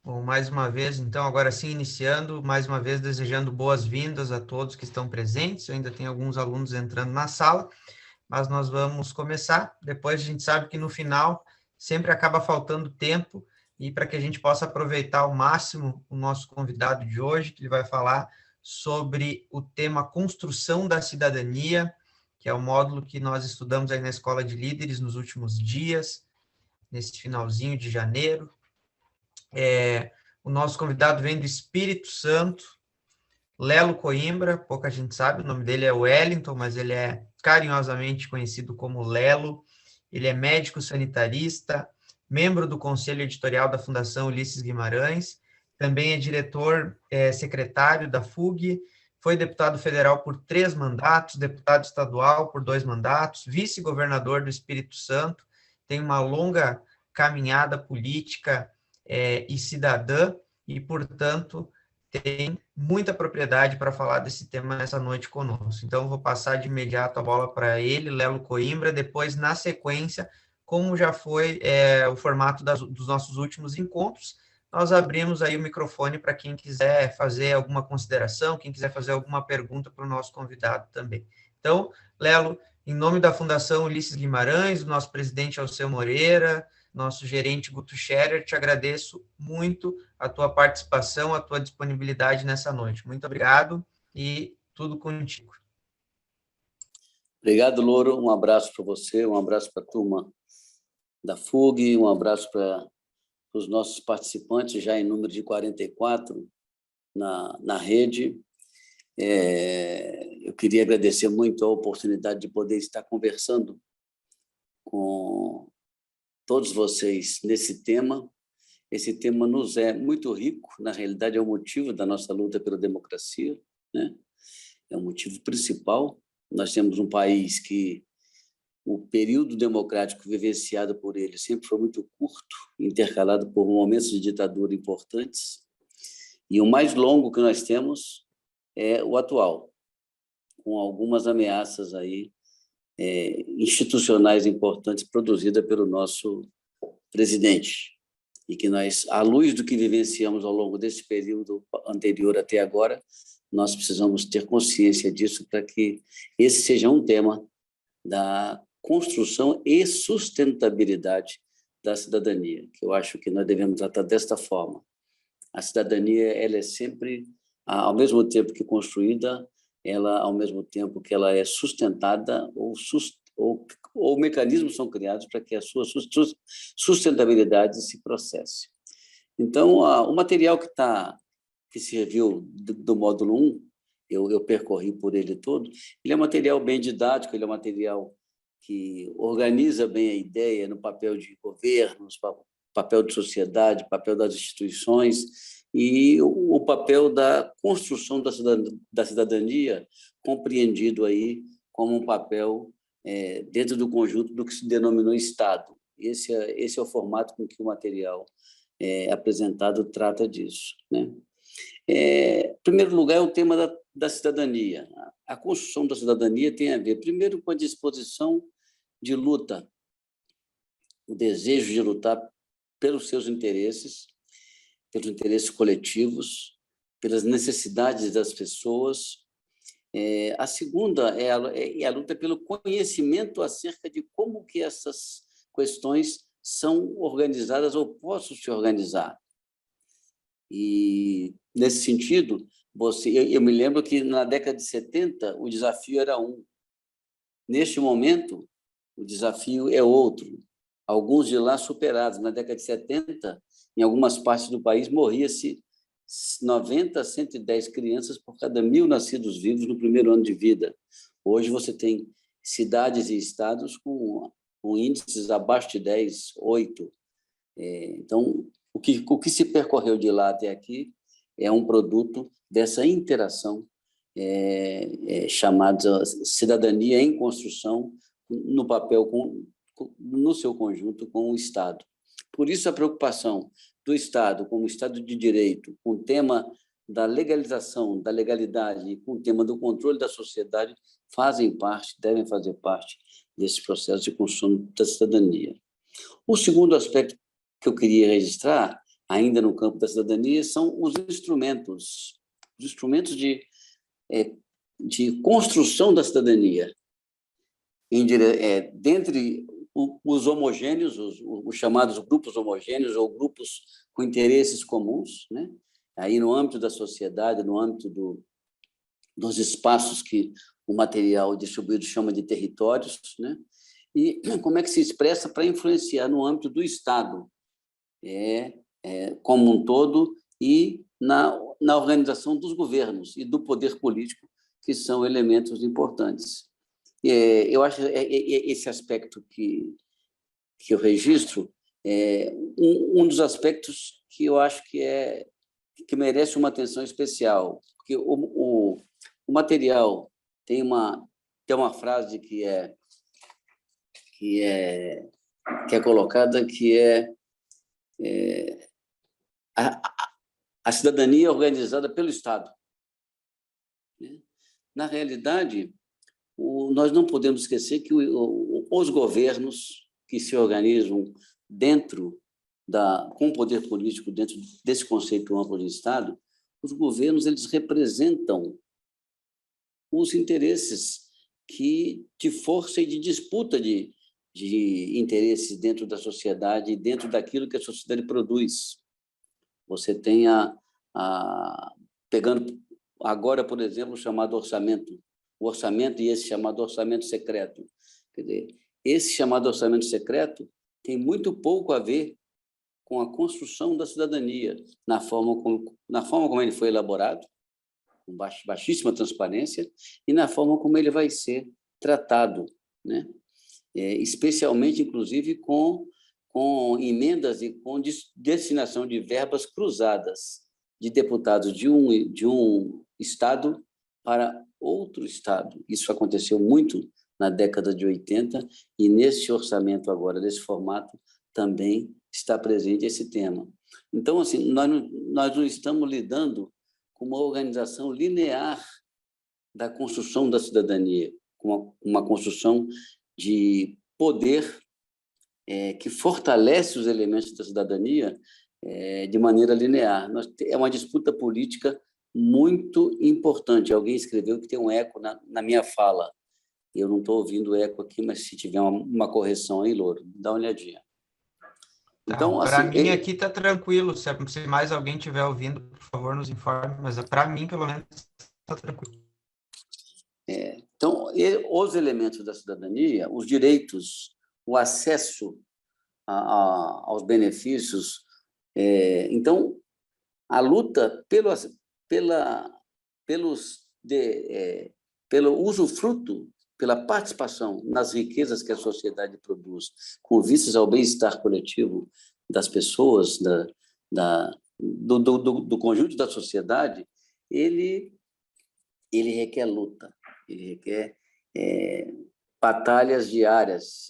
Bom, mais uma vez, então, agora sim, iniciando, mais uma vez desejando boas-vindas a todos que estão presentes. Eu ainda tem alguns alunos entrando na sala, mas nós vamos começar. Depois a gente sabe que no final sempre acaba faltando tempo e para que a gente possa aproveitar ao máximo o nosso convidado de hoje, que ele vai falar sobre o tema Construção da Cidadania, que é o módulo que nós estudamos aí na Escola de Líderes nos últimos dias, nesse finalzinho de janeiro. O nosso convidado vem do Espírito Santo, Lelo Coimbra, pouca gente sabe, o nome dele é Wellington, mas ele é carinhosamente conhecido como Lelo. Ele é médico sanitarista, membro do conselho editorial da Fundação Ulisses Guimarães, também é diretor secretário da FUG, foi deputado federal por 3 mandatos, deputado estadual por 2 mandatos, vice-governador do Espírito Santo, tem uma longa caminhada política e cidadã, e, portanto, tem muita propriedade para falar desse tema nessa noite conosco. Então, vou passar de imediato a bola para ele, Lelo Coimbra, depois, na sequência, como já foi o formato dos nossos últimos encontros, nós abrimos aí o microfone para quem quiser fazer alguma consideração, quem quiser fazer alguma pergunta para o nosso convidado também. Então, Lelo, em nome da Fundação Ulisses Guimarães, do nosso presidente Alceu Moreira, nosso gerente Guto Scherer, te agradeço muito a tua participação, a tua disponibilidade nessa noite. Muito obrigado e tudo contigo. Obrigado, Louro. Um abraço para você, um abraço para a turma da FUG, um abraço para os nossos participantes, já em número de 44 na rede. Eu queria agradecer muito a oportunidade de poder estar conversando com todos vocês nesse tema. Esse tema nos é muito rico, na realidade é o motivo da nossa luta pela democracia, né? É o motivo principal. Nós temos um país que o período democrático vivenciado por ele sempre foi muito curto, intercalado por momentos de ditadura importantes, e o mais longo que nós temos é o atual, com algumas ameaças aí, institucionais importantes produzidas pelo nosso presidente, e que nós, à luz do que vivenciamos ao longo desse período anterior até agora, nós precisamos ter consciência disso para que esse seja um tema da construção e sustentabilidade da cidadania, que eu acho que nós devemos tratar desta forma. A cidadania, ela é sempre, ao mesmo tempo que construída, ela, ao mesmo tempo que ela é sustentada ou mecanismos são criados para que a sua sustentabilidade se processe. Então, o material que serviu do módulo 1, eu percorri por ele todo, ele é um material bem didático, ele é um material que organiza bem a ideia no papel de governos, papel de sociedade, papel das instituições e o papel da construção da cidadania, compreendido aí como um papel dentro do conjunto do que se denominou Estado. Esse é o formato com que o material apresentado trata disso, né? Em primeiro lugar, é o tema da cidadania. A construção da cidadania tem a ver, primeiro, com a disposição de luta, o desejo de lutar pelos seus interesses coletivos, pelas necessidades das pessoas. A segunda é a luta pelo conhecimento acerca de como que essas questões são organizadas ou possam se organizar. E, nesse sentido, eu me lembro que, na década de 70, o desafio era um. Neste momento, o desafio é outro. Alguns de lá superados. Na década de 70, em algumas partes do país, morria-se 90 a 110 crianças por cada 1.000 nascidos vivos no primeiro ano de vida. Hoje você tem cidades e estados com índices abaixo de 10, 8. Então, o que se percorreu de lá até aqui é um produto dessa interação chamada cidadania em construção no papel, no seu conjunto, com o Estado. Por isso, a preocupação do Estado como Estado de Direito, com o tema da legalização, da legalidade e com o tema do controle da sociedade devem fazer parte desse processo de construção da cidadania. O segundo aspecto que eu queria registrar ainda no campo da cidadania, são os instrumentos de construção da cidadania, dentre os homogêneos, os chamados grupos homogêneos ou grupos com interesses comuns, né? Aí no âmbito da sociedade, no âmbito dos espaços que o material distribuído chama de territórios, né? E como é que se expressa para influenciar no âmbito do Estado, como um todo, e na organização dos governos e do poder político, que são elementos importantes. Eu acho esse aspecto que eu registro um dos aspectos que eu acho que merece uma atenção especial, porque o material tem uma frase que é colocada, que a cidadania organizada pelo Estado. Na realidade, nós não podemos esquecer que os governos que se organizam com o poder político dentro desse conceito amplo de Estado, os governos eles representam os interesses de força e de disputa de interesses dentro da sociedade e dentro daquilo que a sociedade produz. Você tem pegando agora, por exemplo, o chamado orçamento, e esse chamado orçamento secreto. Quer dizer, esse chamado orçamento secreto tem muito pouco a ver com a construção da cidadania, na forma como ele foi elaborado, com baixíssima transparência, e na forma como ele vai ser tratado, né? Especialmente, inclusive, com emendas e com destinação de verbas cruzadas de deputados de um Estado para outro Estado. Isso aconteceu muito na década de 80, e nesse orçamento agora, desse formato, também está presente esse tema. Então, assim, nós não estamos lidando com uma organização linear da construção da cidadania, com uma construção de poder que fortalece os elementos da cidadania de maneira linear. É uma disputa política muito importante. Alguém escreveu que tem um eco na minha fala. Eu não estou ouvindo o eco aqui, mas se tiver uma correção aí, Louro, dá uma olhadinha. Então, para mim aqui está tranquilo. Se mais alguém estiver ouvindo, por favor, nos informe. Mas para mim, pelo menos, está tranquilo. Então, os elementos da cidadania, os direitos, o acesso aos benefícios. Então, a luta pelo usufruto, pela participação nas riquezas que a sociedade produz, com vistas ao bem-estar coletivo das pessoas, do conjunto da sociedade, ele requer luta, ele requer batalhas diárias.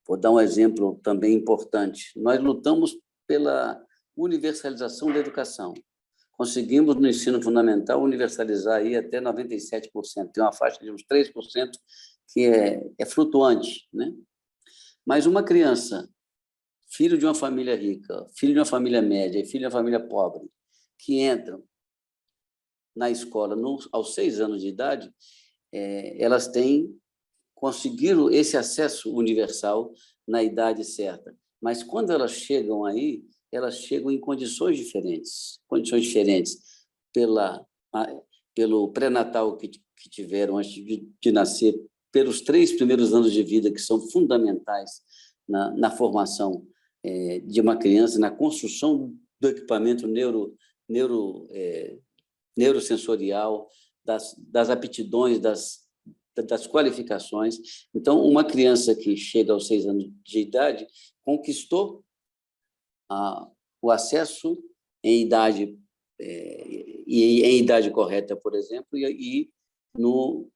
Vou dar um exemplo também importante. Nós lutamos pela universalização da educação. Conseguimos, no ensino fundamental, universalizar aí até 97%. Tem uma faixa de uns 3% que é flutuante, né? Mas uma criança, filho de uma família rica, filho de uma família média e filho de uma família pobre, que entram na escola aos 6 anos de idade, elas conseguiram esse acesso universal na idade certa. Mas, quando elas chegam aí, elas chegam em condições diferentes pelo pré-natal que tiveram antes de nascer, pelos 3 primeiros anos de vida, que são fundamentais na formação de uma criança, na construção do equipamento neurosensorial, das aptidões, das qualificações. Então, uma criança que chega aos 6 anos de idade conquistou o acesso em idade correta, por exemplo, e no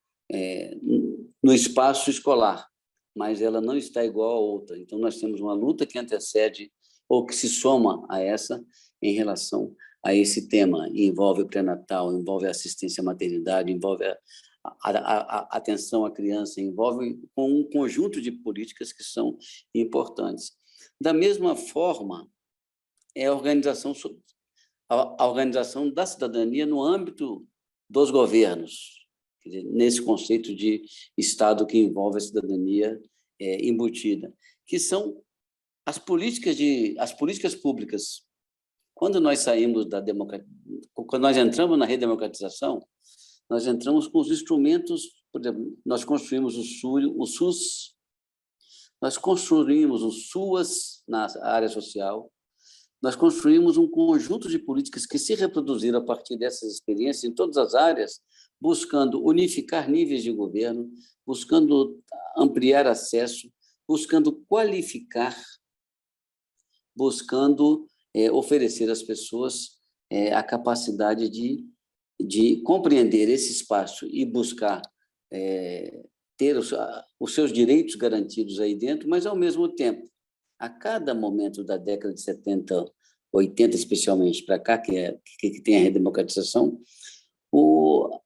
espaço escolar, mas ela não está igual a outra. Então, nós temos uma luta que antecede ou que se soma a essa em relação a esse tema. Envolve o pré-natal, envolve a assistência à maternidade, envolve a atenção à criança, envolve um conjunto de políticas que são importantes. Da mesma forma, é a organização da cidadania no âmbito dos governos, quer dizer, nesse conceito de Estado que envolve a cidadania embutida, que são as políticas públicas. Quando nós saímos quando nós entramos na redemocratização, nós entramos com os instrumentos, por exemplo, nós construímos o SUS, nós construímos o SUAS na área social, nós construímos um conjunto de políticas que se reproduziram a partir dessas experiências em todas as áreas, buscando unificar níveis de governo, buscando ampliar acesso, buscando qualificar, buscando oferecer às pessoas a capacidade de compreender esse espaço e buscar ter os seus direitos garantidos aí dentro, mas, ao mesmo tempo, a cada momento da década de 70, 80, especialmente para cá, que tem a redemocratização, o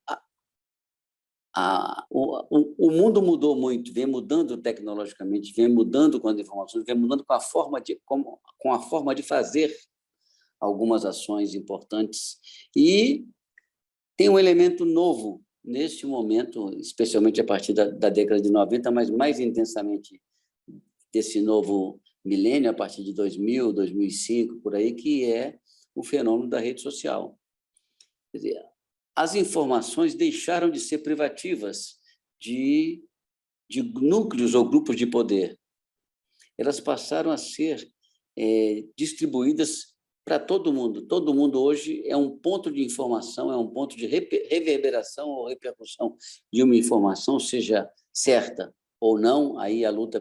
mundo mudou muito, vem mudando tecnologicamente, vem mudando com as informações, vem mudando com a forma de fazer algumas ações importantes. E tem um elemento novo neste momento, especialmente a partir da década de 90, mas mais intensamente desse novo milênio, a partir de 2000, 2005, por aí, que é o fenômeno da rede social. Quer dizer, as informações deixaram de ser privativas de núcleos ou grupos de poder. Elas passaram a ser distribuídas para todo mundo. Todo mundo hoje é um ponto de informação, é um ponto de reverberação ou repercussão de uma informação, seja certa ou não. Aí a luta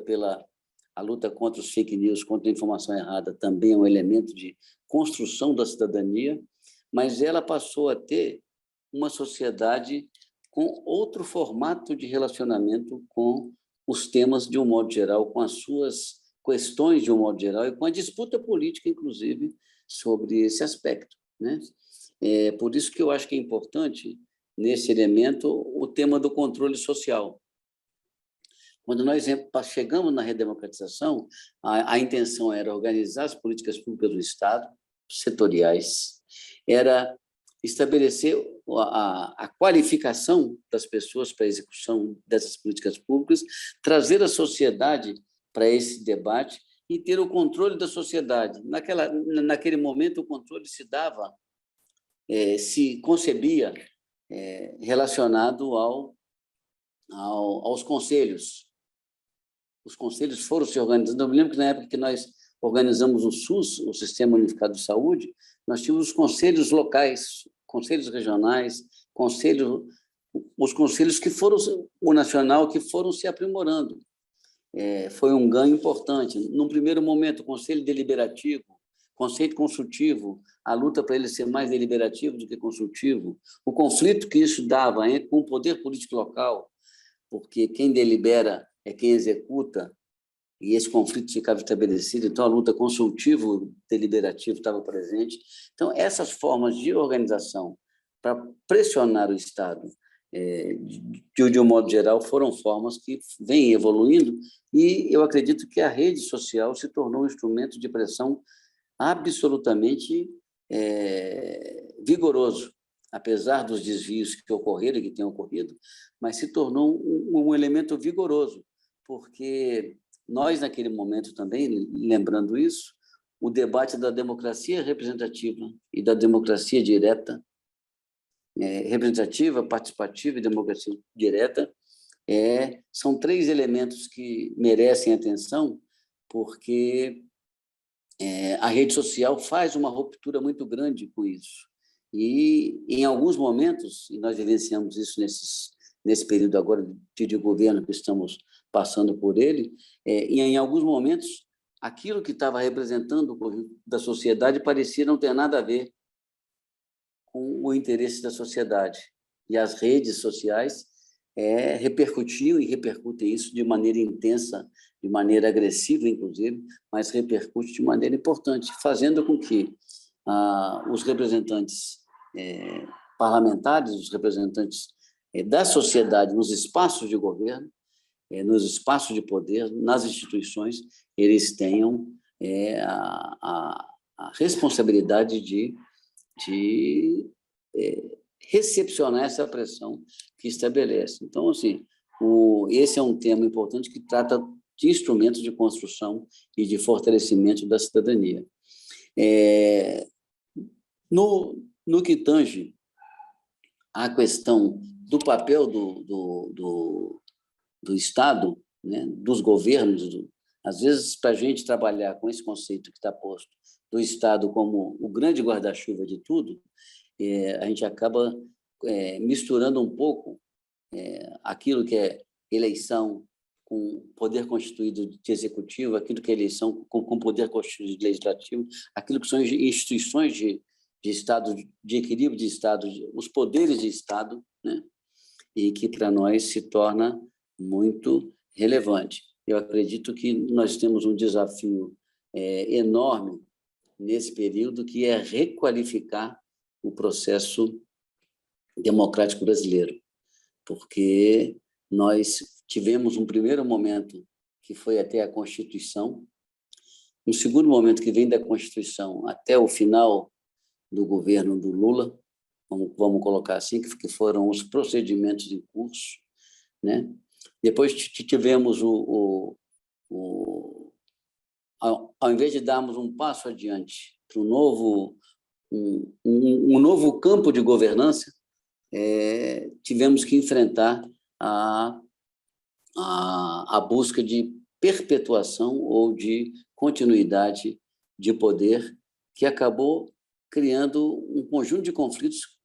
contra os fake news, contra a informação errada, também é um elemento de construção da cidadania, mas ela passou a ter uma sociedade com outro formato de relacionamento com os temas de um modo geral, com as suas questões de um modo geral e com a disputa política, inclusive, sobre esse aspecto, né? Por isso que eu acho que é importante, nesse elemento, o tema do controle social. Quando nós chegamos na redemocratização, a intenção era organizar as políticas públicas do Estado, setoriais, era estabelecer a qualificação das pessoas para a execução dessas políticas públicas, trazer a sociedade para esse debate e ter o controle da sociedade. Naquele momento, o controle se concebia relacionado aos conselhos. Os conselhos foram se organizando. Eu me lembro que, na época que nós organizamos o SUS, o Sistema Unificado de Saúde, nós tínhamos os conselhos locais, conselhos regionais, os conselhos que foram, o nacional, que foram se aprimorando. Foi um ganho importante. Num primeiro momento, o conselho deliberativo, conceito consultivo, a luta para ele ser mais deliberativo do que consultivo, o conflito que isso dava com o poder político local, porque quem delibera é quem executa, e esse conflito ficava estabelecido, então a luta consultivo-deliberativa estava presente. Então, essas formas de organização para pressionar o Estado, de um modo geral, foram formas que vêm evoluindo, e eu acredito que a rede social se tornou um instrumento de pressão absolutamente vigoroso, apesar dos desvios que ocorreram e que têm ocorrido, mas se tornou um elemento vigoroso, porque nós, naquele momento também, lembrando isso, o debate da democracia representativa e da democracia direta, representativa, participativa e democracia direta, são três elementos que merecem atenção, porque a rede social faz uma ruptura muito grande com isso. E, em alguns momentos, e nós vivenciamos isso nesse período agora de governo que estamos passando por ele, e em alguns momentos, aquilo que estava representando o conjunto da sociedade parecia não ter nada a ver com o interesse da sociedade. E as redes sociais repercutiam e repercutem isso de maneira intensa, de maneira agressiva, inclusive, mas repercute de maneira importante, fazendo com que os representantes parlamentares, os representantes da sociedade nos espaços de governo, nos espaços de poder, nas instituições, eles tenham a responsabilidade de recepcionar essa pressão que estabelece. Então, assim, esse é um tema importante que trata de instrumentos de construção e de fortalecimento da cidadania. No que tange à questão do papel do Estado, né, dos governos, às vezes, para a gente trabalhar com esse conceito que está posto do Estado como o grande guarda-chuva de tudo, a gente acaba misturando um pouco aquilo que é eleição com poder constituído de executivo, aquilo que é eleição com poder constituído de legislativo, aquilo que são instituições de Estado, de equilíbrio de Estado, os poderes de Estado, né? E que para nós se torna muito relevante. Eu acredito que nós temos um desafio enorme nesse período, que é requalificar o processo democrático brasileiro, porque nós tivemos um primeiro momento que foi até a Constituição, um segundo momento que vem da Constituição até o final do governo do Lula, vamos colocar assim, que foram os procedimentos em curso, né? Depois tivemos ao invés de darmos um passo adiante para um novo campo de governança, tivemos que enfrentar a busca de perpetuação ou de continuidade de poder, que acabou criando um conjunto de conflitos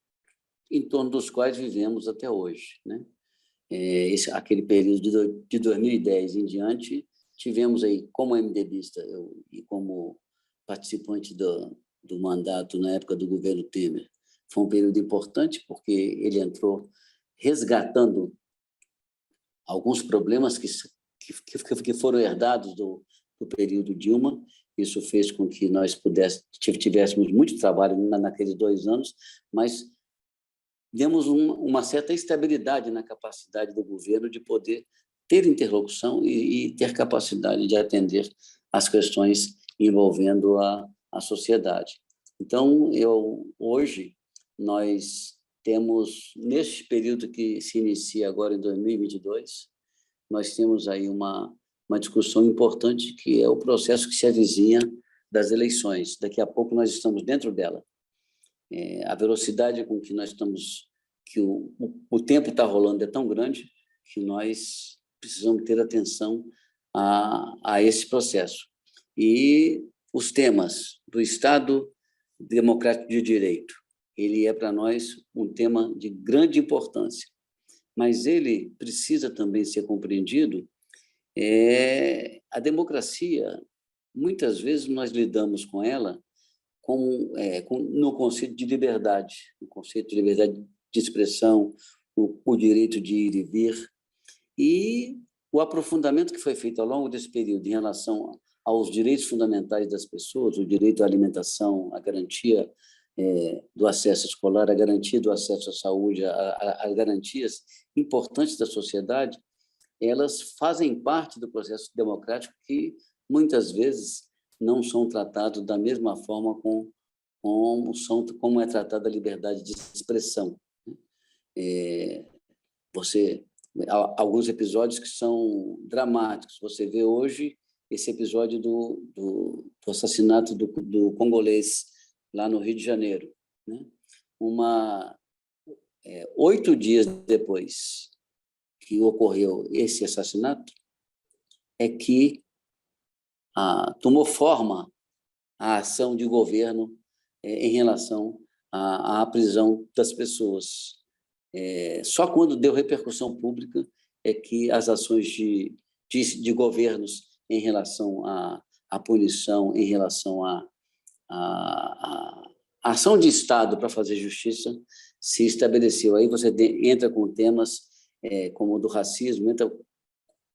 em torno dos quais vivemos até hoje, né? Aquele período de 2010 em diante, tivemos aí, como MDBista e como participante do mandato na época do governo Temer, foi um período importante, porque ele entrou resgatando alguns problemas que foram herdados do período Dilma. Isso fez com que nós tivéssemos muito trabalho naqueles 2 anos, mas demos uma certa estabilidade na capacidade do governo de poder ter interlocução e ter capacidade de atender às questões envolvendo a sociedade. Então, hoje, nós temos, neste período que se inicia agora em 2022, nós temos aí uma discussão importante, que é o processo que se avizinha das eleições. Daqui a pouco nós estamos dentro dela. A velocidade com que nós estamos, que o tempo está rolando é tão grande que nós precisamos ter atenção a esse processo. E os temas do Estado Democrático de Direito, ele é para nós um tema de grande importância, mas ele precisa também ser compreendido. A democracia, muitas vezes nós lidamos com ela no conceito de liberdade, no conceito de liberdade de expressão, o direito de ir e vir, e o aprofundamento que foi feito ao longo desse período em relação aos direitos fundamentais das pessoas, o direito à alimentação, a garantia do acesso escolar, a garantia do acesso à saúde, as garantias importantes da sociedade, elas fazem parte do processo democrático, que muitas vezes não são tratados da mesma forma como é tratada a liberdade de expressão. Alguns episódios que são dramáticos. Você vê hoje esse episódio do assassinato do congolês lá no Rio de Janeiro, né? 8 dias depois que ocorreu esse assassinato, é que tomou forma a ação de governo em relação à prisão das pessoas. Só quando deu repercussão pública é que as ações de governos em relação à punição, em relação à ação de Estado para fazer justiça, se estabeleceu. Aí você entra com temas como o do racismo, entra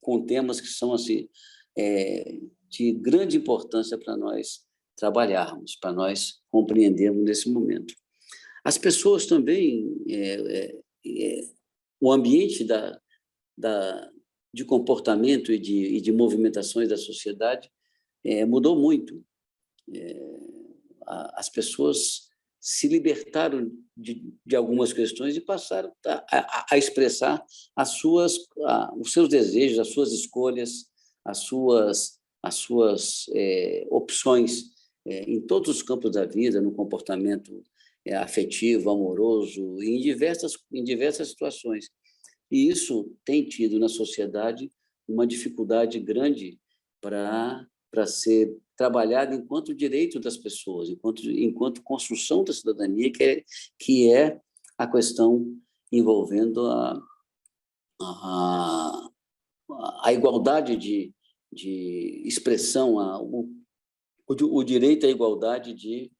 com temas que são assim, de grande importância para nós trabalharmos, para nós compreendermos nesse momento. As pessoas também, o ambiente de comportamento e de movimentações da sociedade mudou muito. as pessoas se libertaram de algumas questões e passaram a expressar os seus desejos, as suas escolhas, as suas opções em todos os campos da vida, no comportamento afetivo, amoroso, em diversas situações. E isso tem tido na sociedade uma dificuldade grande para ser trabalhada enquanto direito das pessoas, enquanto construção da cidadania, que é a questão envolvendo a igualdade de expressão, o direito à igualdade de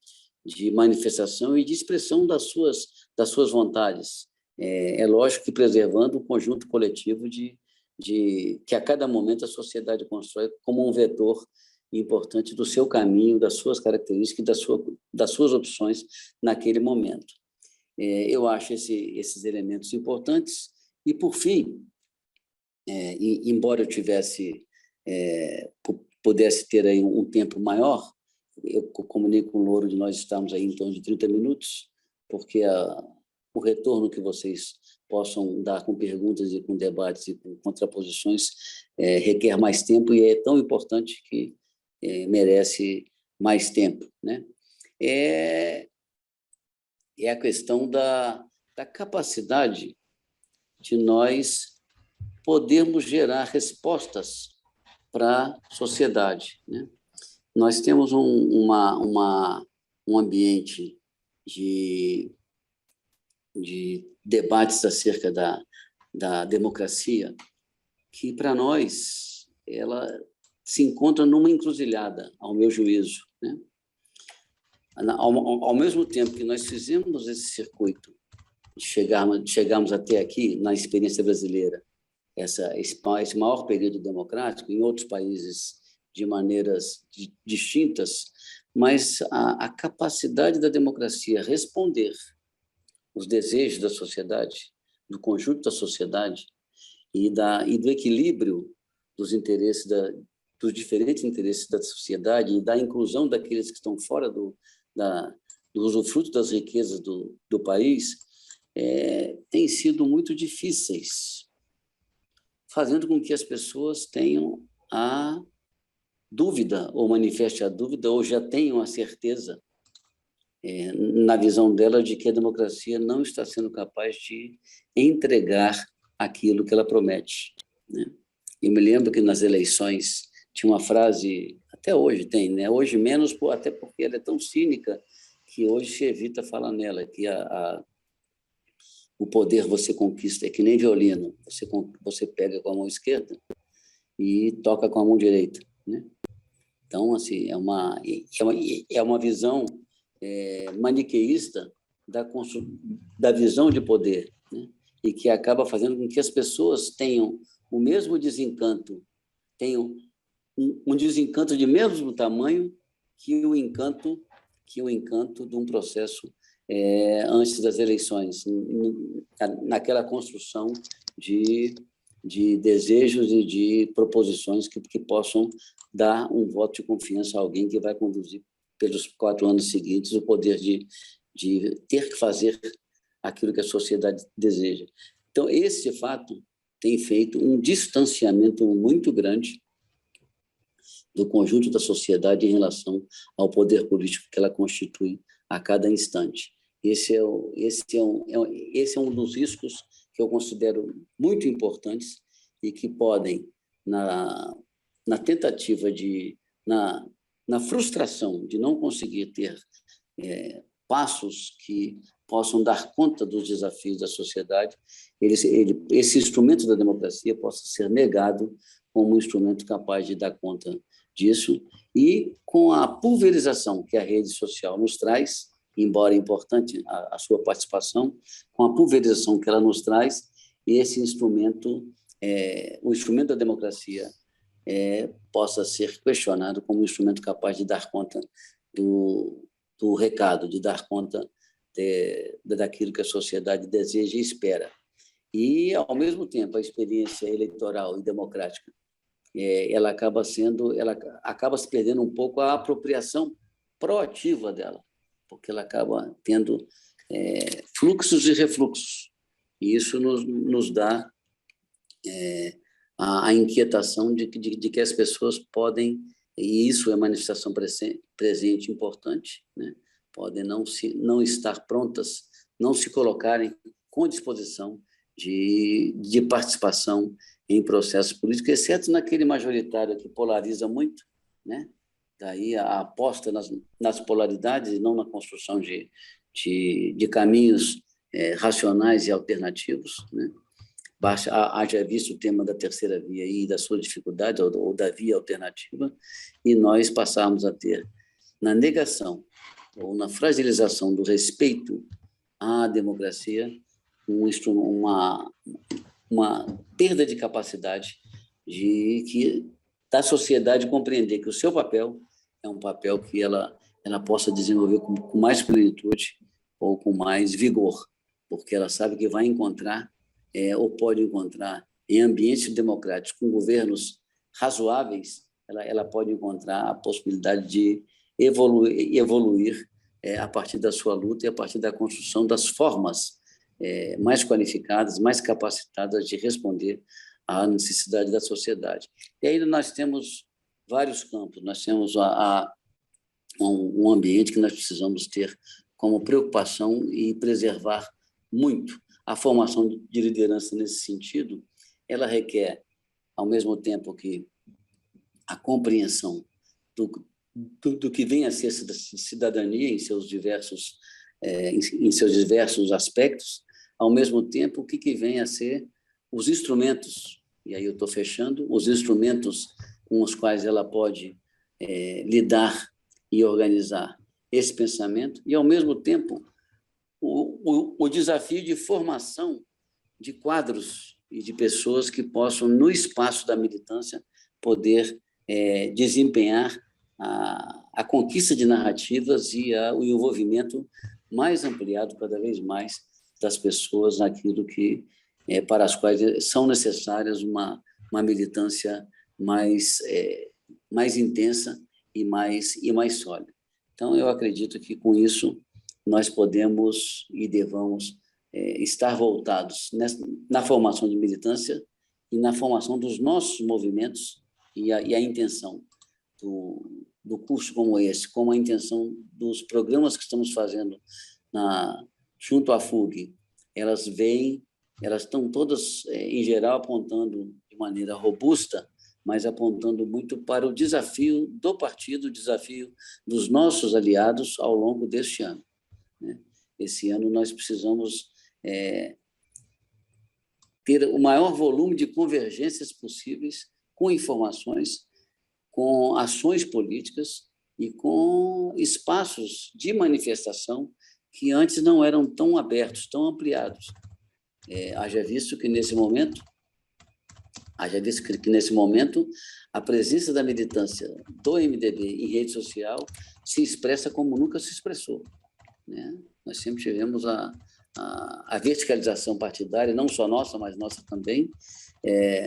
manifestação e de expressão das suas vontades. É lógico que preservando o conjunto coletivo que a cada momento a sociedade constrói como um vetor importante do seu caminho, das suas características, das suas opções naquele momento. Eu acho esses elementos importantes. E, por fim, embora eu pudesse ter aí um tempo maior, eu comunico com o Louro de nós estarmos aí em torno de 30 minutos, porque o retorno que vocês possam dar com perguntas e com debates e com contraposições requer mais tempo e é tão importante que merece mais tempo, né? É a questão da capacidade de nós podermos gerar respostas para a sociedade, né? Nós temos um ambiente de debates acerca da democracia que, para nós, ela se encontra numa encruzilhada, ao meu juízo, né? Ao mesmo tempo que nós fizemos esse circuito de chegarmos até aqui, na experiência brasileira, esse maior período democrático, em outros países de maneiras distintas, mas a capacidade da democracia responder os desejos da sociedade, do conjunto da sociedade e do equilíbrio dos interesses dos diferentes interesses da sociedade e da inclusão daqueles que estão fora do usufruto das riquezas do país, têm sido muito difíceis, fazendo com que as pessoas tenham a dúvida, ou manifestem a dúvida, ou já tenham a certeza, na visão dela, de que a democracia não está sendo capaz de entregar aquilo que ela promete, né? Eu me lembro que nas eleições tinha uma frase, até hoje tem, né? Hoje menos, até porque ela é tão cínica que hoje se evita falar nela, que o poder você conquista, é que nem violino, você pega com a mão esquerda e toca com a mão direita, né? Então, assim, é uma visão maniqueísta da visão de poder, né? E que acaba fazendo com que as pessoas tenham o mesmo desencanto, tenham um desencanto de mesmo tamanho que o encanto de um processo antes das eleições, naquela construção de desejos e de proposições que possam dar um voto de confiança a alguém que vai conduzir pelos 4 anos seguintes o poder de ter que fazer aquilo que a sociedade deseja. Então, esse fato tem feito um distanciamento muito grande do conjunto da sociedade em relação ao poder político que ela constitui a cada instante. Esse é um dos riscos que eu considero muito importantes e que podem, na tentativa na frustração de não conseguir ter passos que possam dar conta dos desafios da sociedade, esse instrumento da democracia possa ser negado como um instrumento capaz de dar conta disso, e com a pulverização que a rede social nos traz, embora importante a sua participação, com a pulverização que ela nos traz, esse instrumento, o instrumento da democracia, possa ser questionado como um instrumento capaz de dar conta do recado, de dar conta daquilo que a sociedade deseja e espera. E, ao mesmo tempo, a experiência eleitoral e democrática ela acaba se perdendo um pouco a apropriação proativa dela, porque ela acaba tendo fluxos e refluxos. E isso nos dá a inquietação de que as pessoas podem, e isso é manifestação presente importante, né? Podem não estar prontas, não se colocarem com disposição de participação em processos políticos, exceto naquele majoritário que polariza muito, né? Daí a aposta nas polaridades e não na construção de caminhos racionais e alternativos, né? Haja visto o tema da terceira via e da sua dificuldade, ou da via alternativa, e nós passarmos a ter, na negação ou na fragilização do respeito à democracia, uma perda de capacidade da sociedade compreender que o seu papel é um papel que ela possa desenvolver com mais plenitude ou com mais vigor, porque ela sabe que vai encontrar ou pode encontrar em ambientes democráticos com governos razoáveis, ela pode encontrar a possibilidade de evoluir a partir da sua luta e a partir da construção das formas mais qualificadas, mais capacitadas de responder à necessidade da sociedade. E aí nós temos vários campos, nós temos um ambiente que nós precisamos ter como preocupação e preservar muito. A formação de liderança nesse sentido, ela requer, ao mesmo tempo que a compreensão do que vem a ser cidadania em seus diversos aspectos, ao mesmo tempo o que vem a ser os instrumentos, e aí eu estou fechando, os instrumentos com os quais ela pode lidar e organizar esse pensamento, e, ao mesmo tempo, o desafio de formação de quadros e de pessoas que possam, no espaço da militância, poder desempenhar a conquista de narrativas e o envolvimento mais ampliado, cada vez mais, das pessoas naquilo para as quais são necessárias uma militância mais intensa e mais sólida. Então, eu acredito que, com isso, nós podemos e devamos estar voltados na formação de militância e na formação dos nossos movimentos e a intenção do curso como esse, como a intenção dos programas que estamos fazendo junto à FUG, elas estão todas, em geral, apontando de maneira robusta, mas apontando muito para o desafio do partido, o desafio dos nossos aliados ao longo deste ano. Esse ano nós precisamos ter o maior volume de convergências possíveis com informações, com ações políticas e com espaços de manifestação que antes não eram tão abertos, tão ampliados. Haja visto que, nesse momento, a presença da militância do MDB em rede social se expressa como nunca se expressou, né? Nós sempre tivemos a verticalização partidária, não só nossa, mas nossa também,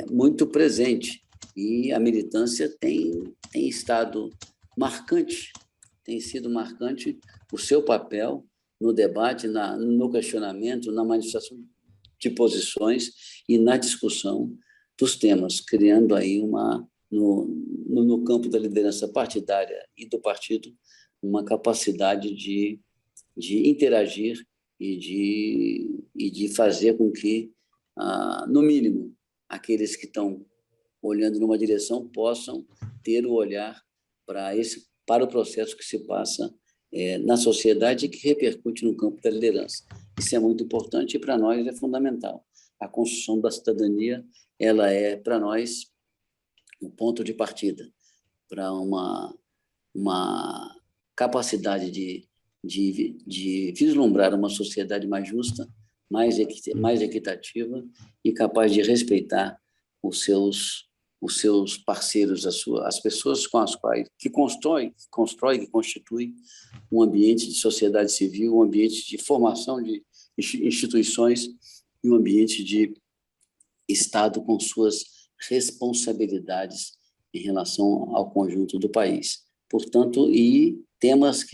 muito presente. E a militância tem estado marcante, tem sido marcante o seu papel no debate, no questionamento, na manifestação de posições e na discussão dos temas, criando aí no campo da liderança partidária e do partido uma capacidade de interagir e de fazer com que, no mínimo, aqueles que estão olhando numa direção possam ter o olhar para o processo que se passa na sociedade e que repercute no campo da liderança. Isso é muito importante e, para nós, é fundamental. A construção da cidadania, ela é, para nós, o ponto de partida para uma capacidade de vislumbrar uma sociedade mais justa, mais equitativa e capaz de respeitar os seus parceiros, as pessoas com as quais que constrói, que constitui um ambiente de sociedade civil, um ambiente de formação de instituições e um ambiente de Estado com suas responsabilidades em relação ao conjunto do país. portanto, e temas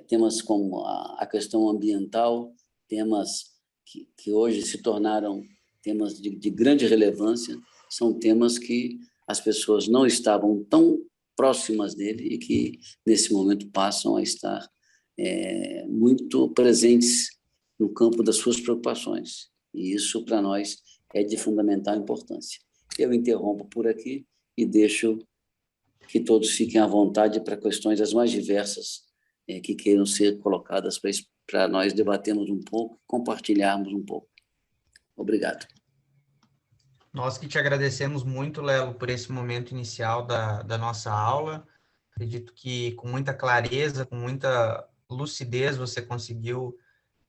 temas como a questão ambiental, temas que hoje se tornaram temas de grande relevância, são temas que as pessoas não estavam tão próximas dele e que, nesse momento, passam a estar muito presentes no campo das suas preocupações. E isso, para nós, é de fundamental importância. Eu interrompo por aqui e deixo que todos fiquem à vontade para questões as mais diversas que queiram ser colocadas para nós debatermos um pouco, compartilharmos um pouco. Obrigado. Nós que te agradecemos muito, Lelo, por esse momento inicial da nossa aula. Acredito que com muita clareza, com muita lucidez, você conseguiu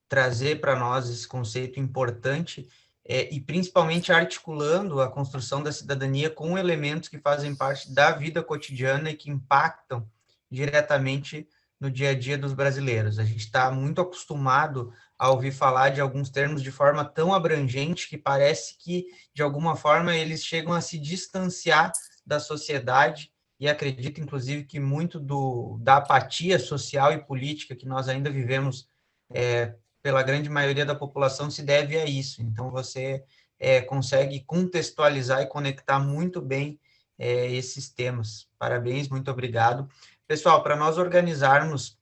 trazer para nós esse conceito importante e principalmente articulando a construção da cidadania com elementos que fazem parte da vida cotidiana e que impactam diretamente no dia a dia dos brasileiros. A gente está muito acostumado a ouvir falar de alguns termos de forma tão abrangente que parece que, de alguma forma, eles chegam a se distanciar da sociedade, e acredito, inclusive, que muito da apatia social e política que nós ainda vivemos pela grande maioria da população se deve a isso. Então, você consegue contextualizar e conectar muito bem esses temas. Parabéns, muito obrigado. Pessoal, para nós organizarmos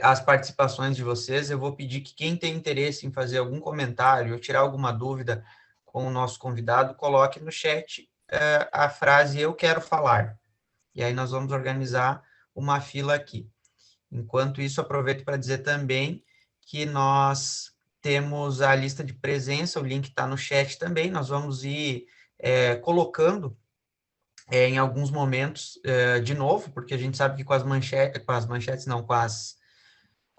as participações de vocês, eu vou pedir que quem tem interesse em fazer algum comentário ou tirar alguma dúvida com o nosso convidado, coloque no chat a frase "eu quero falar". E aí nós vamos organizar uma fila aqui. Enquanto isso, aproveito para dizer também que nós temos a lista de presença, o link está no chat também, nós vamos ir colocando em alguns momentos de novo, porque a gente sabe que com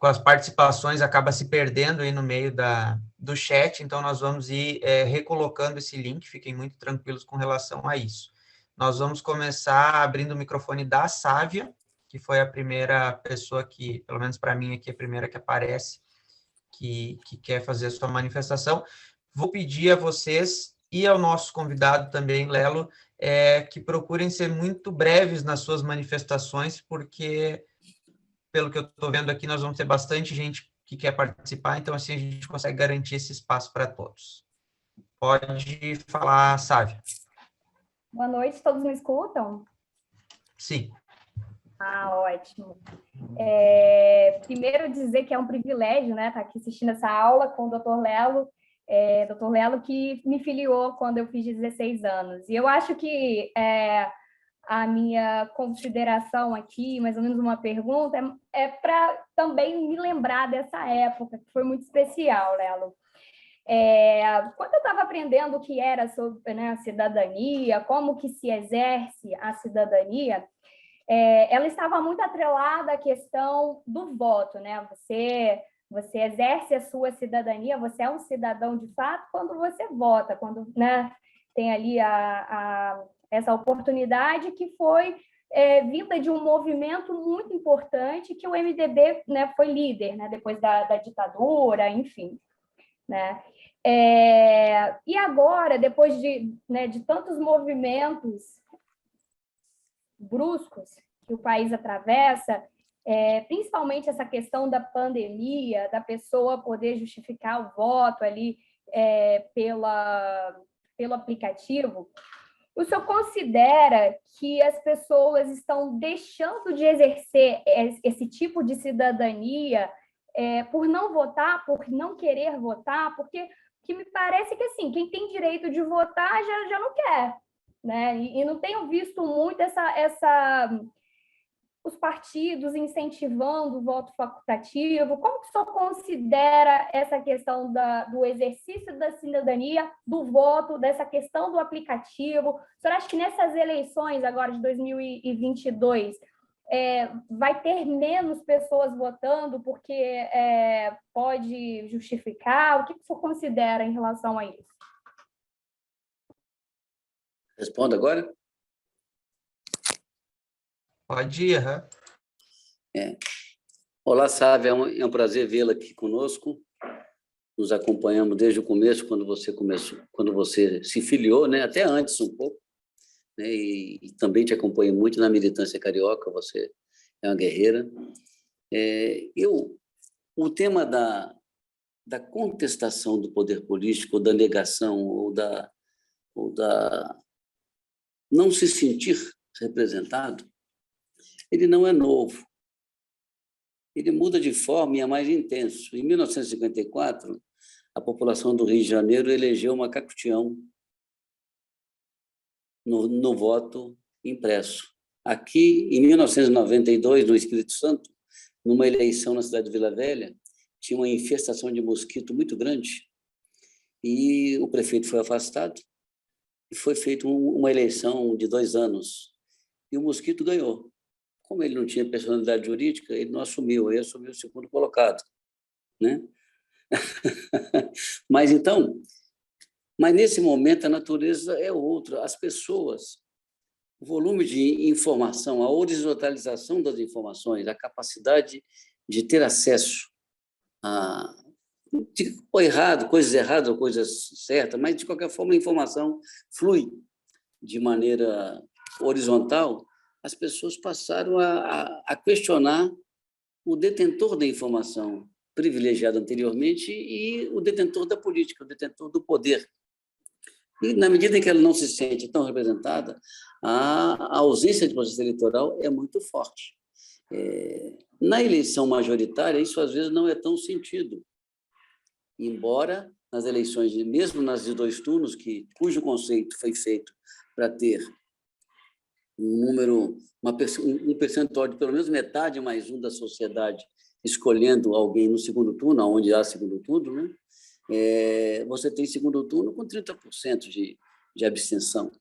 as participações acaba se perdendo aí no meio do chat, então nós vamos ir recolocando esse link, fiquem muito tranquilos com relação a isso. Nós vamos começar abrindo o microfone da Sávia, que foi a primeira pessoa que, pelo menos para mim aqui, a primeira que aparece, que quer fazer a sua manifestação. Vou pedir a vocês e ao nosso convidado também, Lelo, que procurem ser muito breves nas suas manifestações, porque, pelo que eu estou vendo aqui, nós vamos ter bastante gente que quer participar, então assim a gente consegue garantir esse espaço para todos. Pode falar, Sávia. Boa noite, todos me escutam? Sim. Ótimo. Primeiro dizer que é um privilégio, né, estar aqui assistindo essa aula com o Dr. Lelo, Dr. Lelo que me filiou quando eu fiz 16 anos. E eu acho que a minha consideração aqui, mais ou menos uma pergunta, é para também me lembrar dessa época, que foi muito especial, Lelo. Quando eu estava aprendendo o que era sobre, né, a cidadania, como que se exerce a cidadania, ela estava muito atrelada à questão do voto, né? Você exerce a sua cidadania, você é um cidadão de fato quando você vota, quando, né, tem ali essa oportunidade que foi vinda de um movimento muito importante que o MDB, né, foi líder, né, depois da ditadura, enfim, né? E agora, depois de tantos movimentos bruscos que o país atravessa, principalmente essa questão da pandemia, da pessoa poder justificar o voto ali pelo aplicativo, o senhor considera que as pessoas estão deixando de exercer esse tipo de cidadania por não votar, por não querer votar? Porque que me parece que assim, quem tem direito de votar já não quer, né? E não tenho visto muito os partidos incentivando o voto facultativo. Como que o senhor considera essa questão do exercício da cidadania, do voto, dessa questão do aplicativo? O senhor acha que nessas eleições agora de 2022 vai ter menos pessoas votando porque pode justificar? O que o senhor considera em relação a isso? Responda agora? Pode ir. Olá, Sávia, é um prazer vê-la aqui conosco. Nos acompanhamos desde o começo, quando você se filiou, né? Até antes um pouco. né, e também te acompanho muito na militância carioca, você é uma guerreira. O tema da contestação do poder político, ou da negação, ou da não se sentir representado, ele não é novo. Ele muda de forma e é mais intenso. Em 1954, a população do Rio de Janeiro elegeu Macaco Tião no voto impresso. Aqui, em 1992, no Espírito Santo, numa eleição na cidade de Vila Velha, tinha uma infestação de mosquito muito grande e o prefeito foi afastado e foi feita uma eleição de 2 anos e o mosquito ganhou. Como ele não tinha personalidade jurídica, ele não assumiu, ele assumiu o segundo colocado, né? Mas nesse momento a natureza é outra, as pessoas, o volume de informação, a horizontalização das informações, a capacidade de ter acesso a coisas erradas ou coisas certas, mas de qualquer forma a informação flui de maneira horizontal, as pessoas passaram a questionar o detentor da informação privilegiada anteriormente e o detentor da política, o detentor do poder. E, na medida em que ela não se sente tão representada, a ausência de processo eleitoral é muito forte. Na eleição majoritária, isso às vezes não é tão sentido, embora nas eleições, mesmo nas de 2 turnos, cujo conceito foi feito para ter um percentual de pelo menos metade mais 1 da sociedade escolhendo alguém no segundo turno, onde há segundo turno, né? Você tem segundo turno com 30% de abstenção.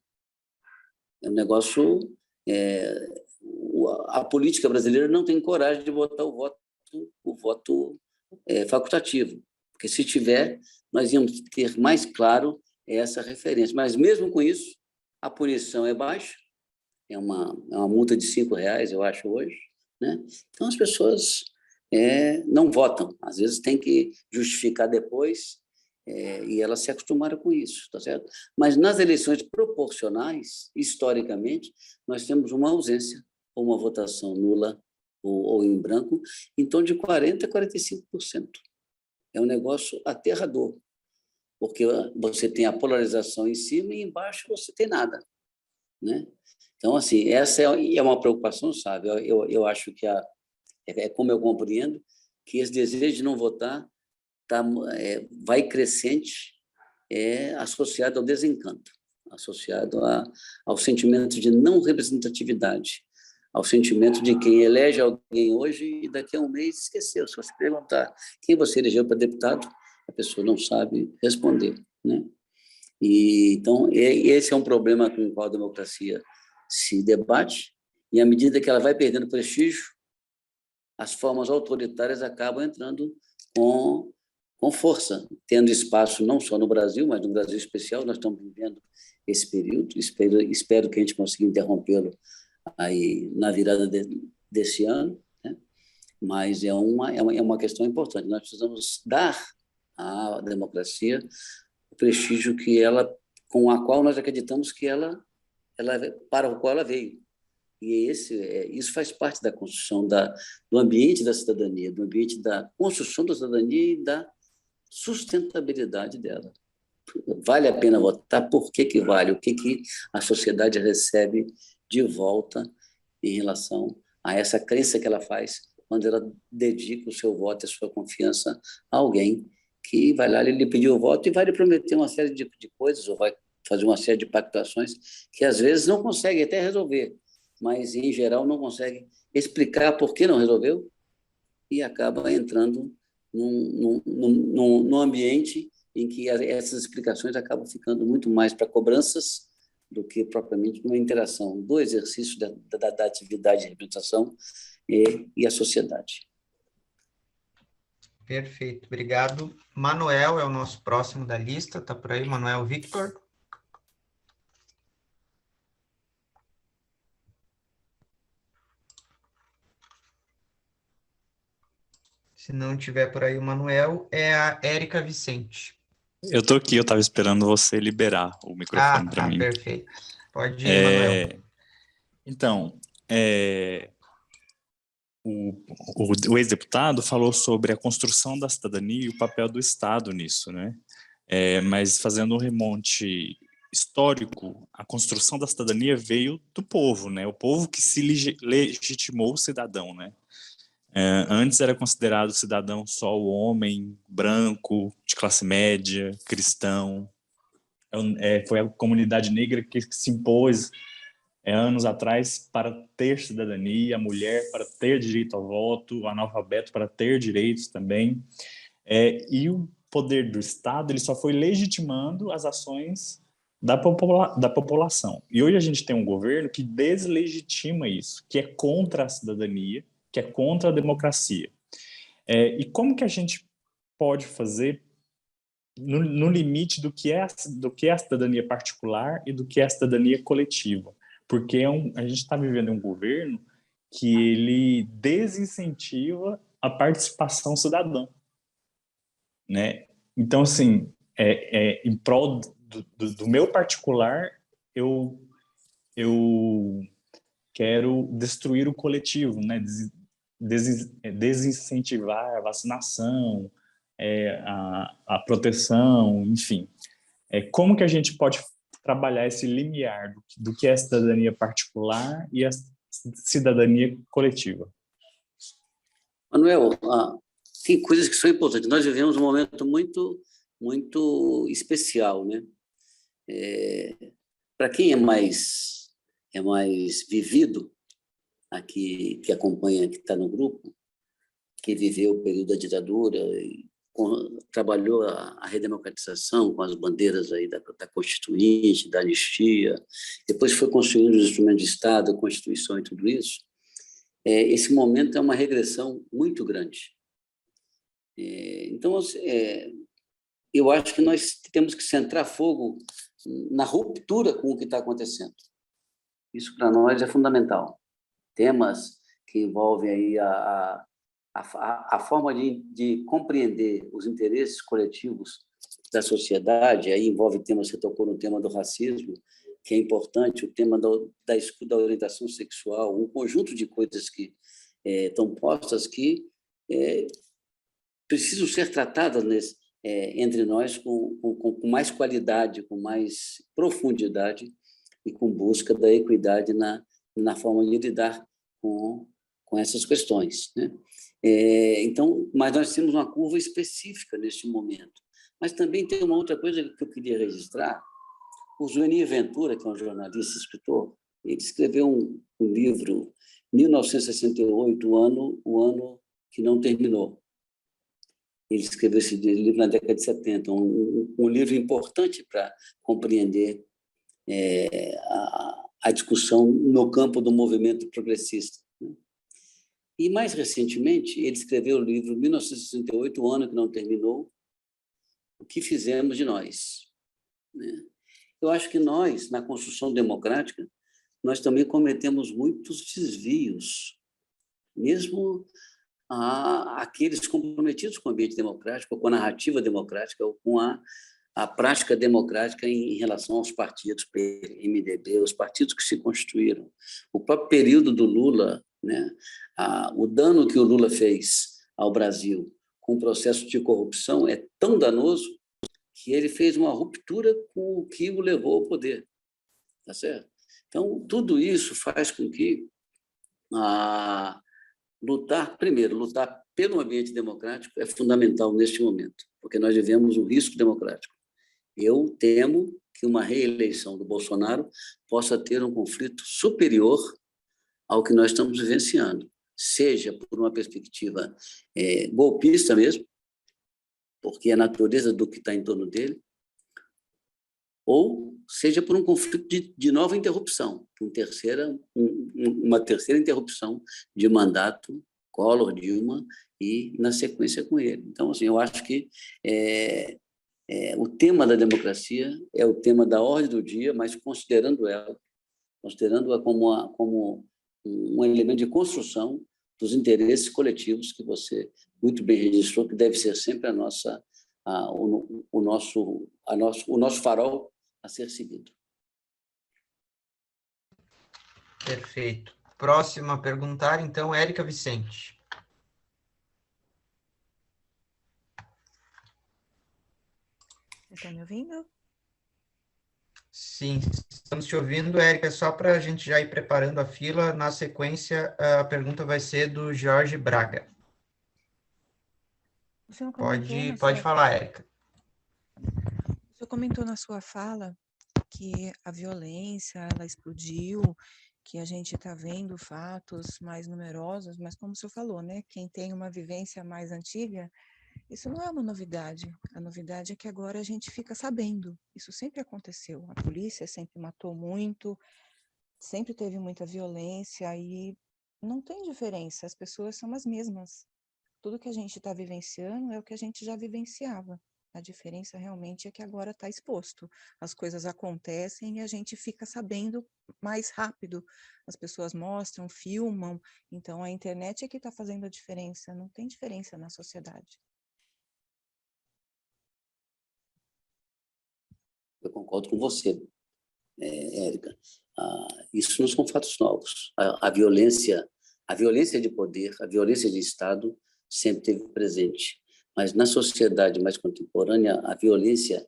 É um negócio... a política brasileira não tem coragem de botar o voto facultativo, porque se tiver, nós íamos ter mais claro essa referência. Mas, mesmo com isso, a punição é baixa, é uma multa de R$5, eu acho, hoje, né? Então, as pessoas não votam, às vezes tem que justificar depois, e elas se acostumaram com isso, tá certo? Mas nas eleições proporcionais, historicamente, nós temos uma ausência, ou uma votação nula ou em branco, em torno de 40% a 45%. É um negócio aterrador, porque você tem a polarização em cima e embaixo você tem nada, né? Então, assim, essa é uma preocupação, sabe? Eu acho que como eu compreendo, que esse desejo de não votar vai crescente, associado ao desencanto, associado ao sentimento de não representatividade, ao sentimento de quem elege alguém hoje e daqui a um mês esqueceu. Se você perguntar quem você elegeu para deputado, a pessoa não sabe responder, né? Então, esse é um problema com o qual a democracia se debate, e à medida que ela vai perdendo prestígio, as formas autoritárias acabam entrando com força, tendo espaço não só no Brasil, mas no Brasil especial. Nós estamos vivendo esse período, espero que a gente consiga interrompê-lo aí na virada desse ano, né? Mas é uma questão importante. Nós precisamos dar à democracia o prestígio com a qual nós acreditamos que para o qual ela veio. E isso faz parte da construção do ambiente da cidadania, do ambiente da construção da cidadania e da sustentabilidade dela. Vale a pena votar? Por que vale? O que a sociedade recebe de volta em relação a essa crença que ela faz quando ela dedica o seu voto, a sua confiança a alguém que vai lá, lhe pedir o voto e vai lhe prometer uma série de coisas, ou vai fazer uma série de pactuações que, às vezes, não consegue até resolver, mas, em geral, não consegue explicar por que não resolveu e acaba entrando num ambiente em que essas explicações acabam ficando muito mais para cobranças do que propriamente uma interação do exercício da atividade de representação e a sociedade. Perfeito, obrigado. Manuel é o nosso próximo da lista, está por aí, Manuel Victor. Se não tiver por aí o Manuel, é a Érica Vicente. Eu estou aqui, eu estava esperando você liberar o microfone para mim. Perfeito. Pode ir, Manuel. Então, o ex-deputado falou sobre a construção da cidadania e o papel do Estado nisso, né? Mas fazendo um remonte histórico, a construção da cidadania veio do povo, né? O povo que se legitimou o cidadão, né? Antes era considerado cidadão só o homem branco, de classe média, cristão. Foi a comunidade negra que se impôs anos atrás para ter cidadania, a mulher para ter direito ao voto, o analfabeto para ter direitos também. E o poder do Estado ele só foi legitimando as ações da população. E hoje a gente tem um governo que deslegitima isso, que é contra a cidadania, que é contra a democracia. E como que a gente pode fazer no limite do que é a cidadania particular e do que é a cidadania coletiva? Porque a gente está vivendo um governo que ele desincentiva a participação cidadã, né? Então, assim, em prol do meu particular, eu quero destruir o coletivo, né? Desincentivar a vacinação, a proteção, enfim. Como que a gente pode trabalhar esse limiar do que é a cidadania particular e a cidadania coletiva? Manuel, tem coisas que são importantes. Nós vivemos um momento muito, muito especial, né? Para quem é mais vivido, aqui que acompanha, que está no grupo, que viveu o período da ditadura, trabalhou a redemocratização com as bandeiras aí da Constituinte, da anistia, depois foi construindo os instrumentos de Estado, a Constituição e tudo isso. Esse momento é uma regressão muito grande. Então, eu acho que nós temos que centrar fogo na ruptura com o que está acontecendo. Isso, para nós, é fundamental. Temas que envolvem aí a forma de compreender os interesses coletivos da sociedade, aí envolve temas, você tocou no tema do racismo, que é importante, o tema da orientação sexual, um conjunto de coisas que estão postas que precisam ser tratadas entre nós com mais qualidade, com mais profundidade e com busca da equidade na forma de lidar com essas questões, né? Então, mas nós temos uma curva específica neste momento. Mas também tem uma outra coisa que eu queria registrar. O Zueni Ventura, que é um jornalista e escritor, ele escreveu um livro, 1968, o ano que não terminou. Ele escreveu esse livro na década de 70, um livro importante para compreender a discussão no campo do movimento progressista. E, mais recentemente, ele escreveu o livro 1968, o ano que não terminou, O que fizemos de nós, né? Eu acho que nós, na construção democrática, nós também cometemos muitos desvios, mesmo aqueles comprometidos com o ambiente democrático, com a narrativa democrática, ou com a prática democrática em relação aos partidos, MDB, os partidos que se constituíram. O próprio período do Lula, né? O dano que o Lula fez ao Brasil com o processo de corrupção é tão danoso que ele fez uma ruptura com o que o levou ao poder. Tá certo? Então, tudo isso faz com que lutar pelo ambiente democrático é fundamental neste momento, porque nós vivemos um risco democrático. Eu temo que uma reeleição do Bolsonaro possa ter um conflito superior ao que nós estamos vivenciando, seja por uma perspectiva golpista mesmo, porque é a natureza do que está em torno dele, ou seja por um conflito de nova interrupção, uma terceira interrupção de mandato, Collor, Dilma, e na sequência com ele. Então, assim, eu acho que o tema da democracia é o tema da ordem do dia, mas considerando-a como um elemento de construção dos interesses coletivos que você muito bem registrou, que deve ser sempre o nosso farol a ser seguido. Perfeito. Próxima a perguntar, então, Érica Vicente. Estão me ouvindo? Sim, estamos te ouvindo, Érica. Só para a gente já ir preparando a fila, na sequência, a pergunta vai ser do Jorge Braga. O senhor comentou Pode falar, Érica. O senhor comentou na sua fala que a violência, ela explodiu, que a gente está vendo fatos mais numerosos, mas como o senhor falou, né, quem tem uma vivência mais antiga, isso não é uma novidade. A novidade é que agora a gente fica sabendo. Isso sempre aconteceu. A polícia sempre matou muito, sempre teve muita violência e não tem diferença, as pessoas são as mesmas. Tudo que a gente está vivenciando é o que a gente já vivenciava. A diferença realmente é que agora está exposto. As coisas acontecem e a gente fica sabendo mais rápido. As pessoas mostram, filmam. Então, a internet é que está fazendo a diferença. Não tem diferença na sociedade. Eu concordo com você, Érica. Isso não são fatos novos. A violência de poder, a violência de Estado sempre esteve presente. Mas na sociedade mais contemporânea, a violência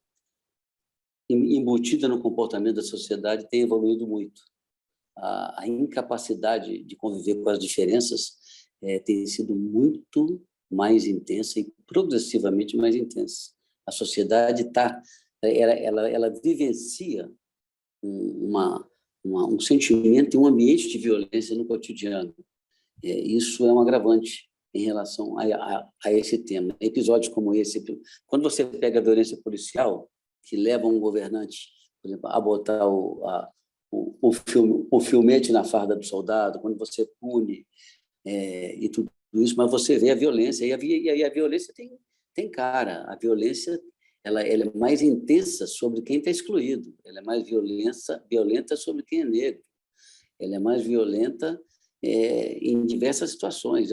embutida no comportamento da sociedade tem evoluído muito. A incapacidade de conviver com as diferenças tem sido muito mais intensa e progressivamente mais intensa. A sociedade ela vivencia um sentimento e um ambiente de violência no cotidiano. Isso é um agravante em relação a esse tema. Episódios como esse, quando você pega a violência policial, que leva um governante, por exemplo, a botar o filmete na farda do soldado, quando você pune e tudo isso, mas você vê a violência, e a violência tem cara. A violência ela é mais intensa sobre quem está excluído, ela é mais violenta sobre quem é negro, ela é mais violenta em diversas situações.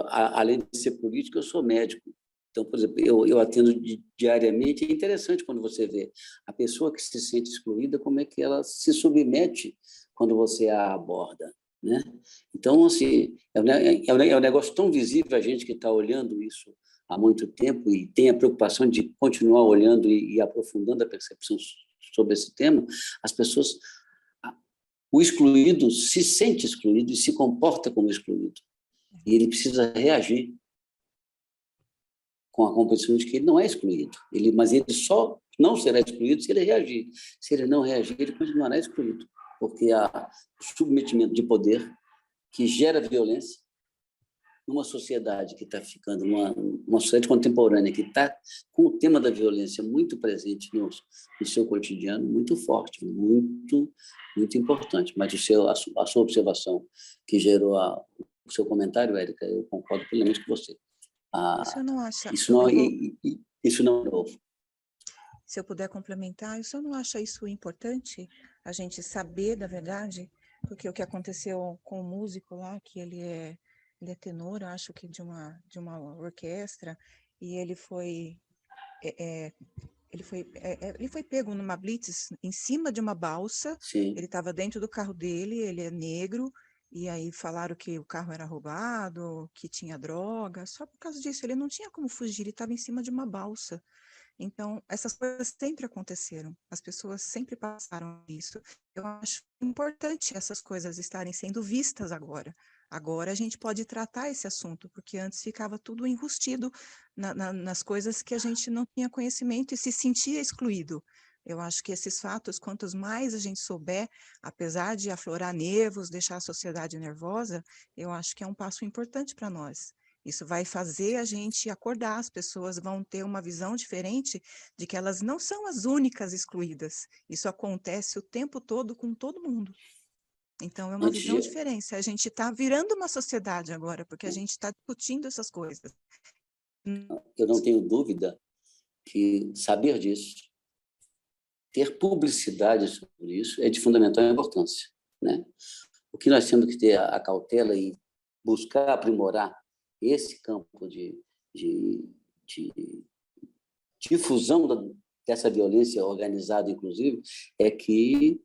Além de ser político, eu sou médico. Então, por exemplo, eu atendo diariamente. É interessante quando você vê a pessoa que se sente excluída, como é que ela se submete quando você a aborda, né? Então, assim, é um negócio tão visível, a gente que está olhando isso há muito tempo e tem a preocupação de continuar olhando e aprofundando a percepção sobre esse tema. As pessoas... O excluído se sente excluído e se comporta como excluído. E ele precisa reagir com a compreensão de que ele não é excluído. Mas ele só não será excluído se ele reagir. Se ele não reagir, ele continuará excluído. Porque há submetimento de poder que gera violência numa sociedade que está ficando, uma sociedade contemporânea que está com o tema da violência muito presente no seu cotidiano, muito forte, muito importante. Mas a sua observação que gerou o seu comentário, Érica, eu concordo plenamente com você. Você não acha... Isso não é novo. Se eu puder complementar, o senhor não acha isso importante, a gente saber da verdade? Porque o que aconteceu com o músico lá, que ele é tenor, acho que de uma orquestra, e ele foi pego numa blitz em cima de uma balsa. Sim. Ele estava dentro do carro dele, ele é negro, e aí falaram que o carro era roubado, que tinha droga, só por causa disso, ele não tinha como fugir, ele estava em cima de uma balsa. Então, essas coisas sempre aconteceram, as pessoas sempre passaram isso. Eu acho importante essas coisas estarem sendo vistas agora. Agora a gente pode tratar esse assunto, porque antes ficava tudo enrustido nas coisas que a gente não tinha conhecimento e se sentia excluído. Eu acho que esses fatos, quantos mais a gente souber, apesar de aflorar nervos, deixar a sociedade nervosa, eu acho que é um passo importante para nós. Isso vai fazer a gente acordar, as pessoas vão ter uma visão diferente de que elas não são as únicas excluídas. Isso acontece o tempo todo com todo mundo. Então, é uma visão diferente. A gente está virando uma sociedade agora, porque a gente está discutindo essas coisas. Eu não tenho dúvida que saber disso, ter publicidade sobre isso, é de fundamental importância, né? O que nós temos que ter a cautela e buscar aprimorar esse campo de difusão dessa violência organizada, inclusive, é que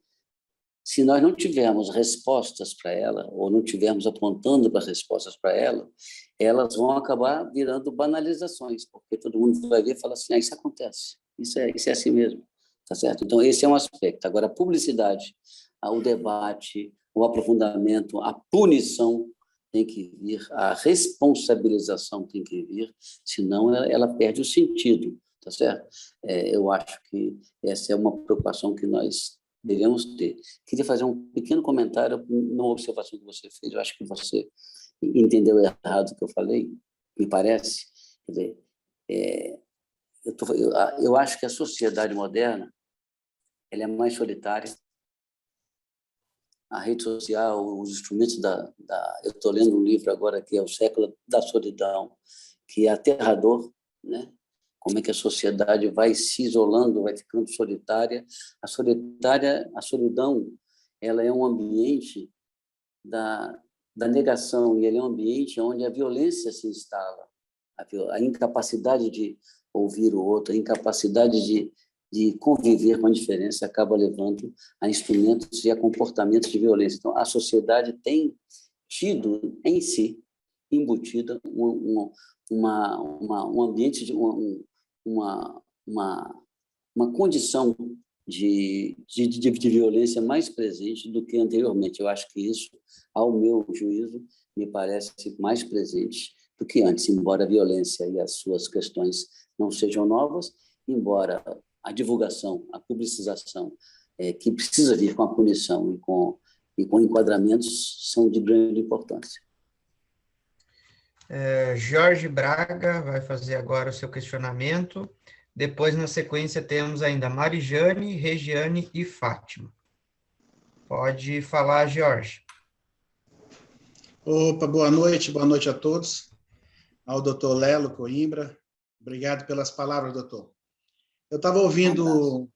Se nós não tivermos respostas para ela, ou não tivermos apontando para respostas para ela, elas vão acabar virando banalizações, porque todo mundo vai ver e falar assim, isso acontece, isso é assim mesmo, tá certo? Então, esse é um aspecto. Agora, a publicidade, o debate, o aprofundamento, a punição tem que vir, a responsabilização tem que vir, senão ela perde o sentido, tá certo? Eu acho que essa é uma preocupação que nós devemos ter. Queria fazer um pequeno comentário numa observação que você fez, eu acho que você entendeu errado o que eu falei, me parece. Quer dizer, eu acho que a sociedade moderna ela é mais solitária. A rede social, os instrumentos eu estou lendo um livro agora que é O Século da Solidão, que é aterrador, né? Como é que a sociedade vai se isolando, vai ficando solitária. A solidão, ela é um ambiente da negação, e ele é um ambiente onde a violência se instala, a incapacidade de ouvir o outro, a incapacidade de conviver com a diferença acaba levando a instrumentos e a comportamentos de violência. Então, a sociedade tem tido em si, embutida, um ambiente, uma condição de violência mais presente do que anteriormente. Eu acho que isso, ao meu juízo, me parece mais presente do que antes, embora a violência e as suas questões não sejam novas, embora a divulgação, a publicização, que precisa vir com a punição e com enquadramentos, são de grande importância. Jorge Braga vai fazer agora o seu questionamento. Depois, na sequência, temos ainda Marijane, Regiane e Fátima. Pode falar, Jorge. Opa, boa noite a todos. Ao doutor Lelo Coimbra, obrigado pelas palavras, doutor. Eu estava ouvindo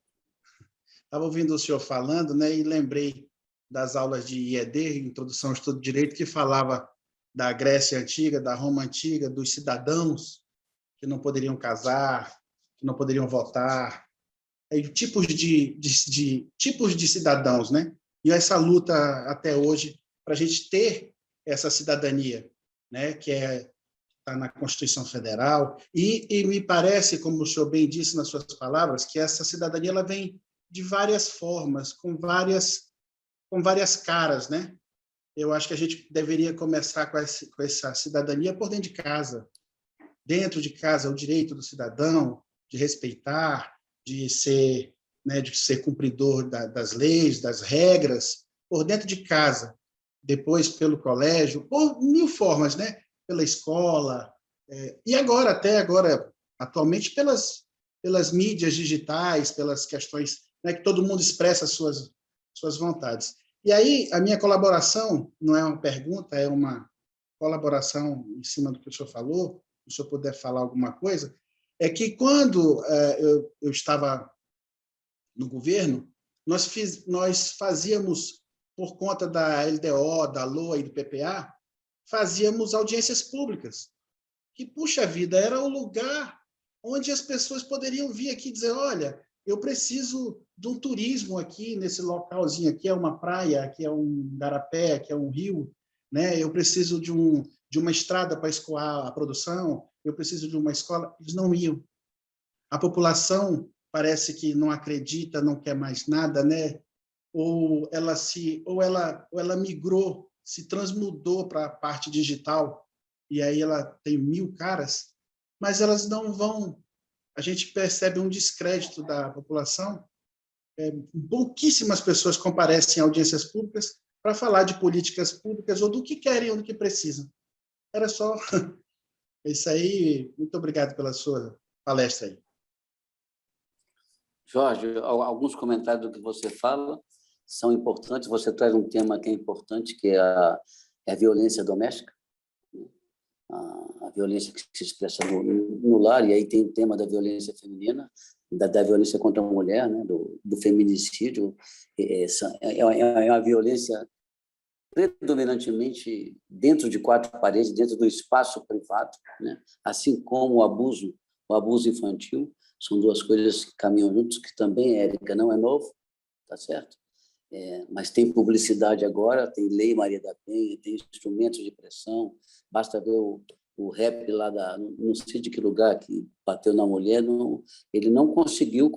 o senhor falando, né, e lembrei das aulas de IED, Introdução ao Estudo de Direito, que falava da Grécia Antiga, da Roma Antiga, dos cidadãos que não poderiam casar, que não poderiam votar, tipos de cidadãos, né? E essa luta até hoje para a gente ter essa cidadania, né? Que está na Constituição Federal, e me parece, como o senhor bem disse nas suas palavras, que essa cidadania ela vem de várias formas, com várias caras, né? Eu acho que a gente deveria começar com essa cidadania por dentro de casa. Dentro de casa, o direito do cidadão de respeitar, de ser cumpridor das leis, das regras, por dentro de casa, depois pelo colégio, por mil formas, né? Pela escola, e até agora, atualmente, pelas mídias digitais, pelas questões, né, que todo mundo expressa as suas vontades. E aí, a minha colaboração, não é uma pergunta, é uma colaboração em cima do que o senhor falou, se o senhor puder falar alguma coisa, é que quando eu estava no governo, nós fazíamos, por conta da LDO, da LOA e do PPA, fazíamos audiências públicas, que, puxa vida, era o lugar onde as pessoas poderiam vir aqui dizer, olha, eu preciso de um turismo aqui, nesse localzinho, aqui é uma praia, aqui é um garapé, aqui é um rio, né? Eu preciso de uma estrada para escoar a produção, eu preciso de uma escola. Eles não iam. A população parece que não acredita, não quer mais nada, né? Ou ela migrou, se transmudou para a parte digital, e aí ela tem 1000 caras, mas elas não vão. A gente percebe um descrédito da população. Pouquíssimas pessoas comparecem em audiências públicas para falar de políticas públicas ou do que querem ou do que precisam. Era só isso aí. Muito obrigado pela sua palestra aí. Jorge, alguns comentários do que você fala são importantes. Você traz um tema que é importante, que é a violência doméstica, a violência que se expressa no lar, e aí tem o tema da violência feminina, da violência contra a mulher, né, do feminicídio. É uma violência predominantemente dentro de 4 paredes, dentro do espaço privado, né, assim como o abuso infantil. São 2 coisas que caminham juntos, que também, Érica, não é novo, tá certo? mas tem publicidade agora, tem Lei Maria da Penha, tem instrumentos de pressão, basta ver o rap lá não sei de que lugar, que bateu na mulher, ele não conseguiu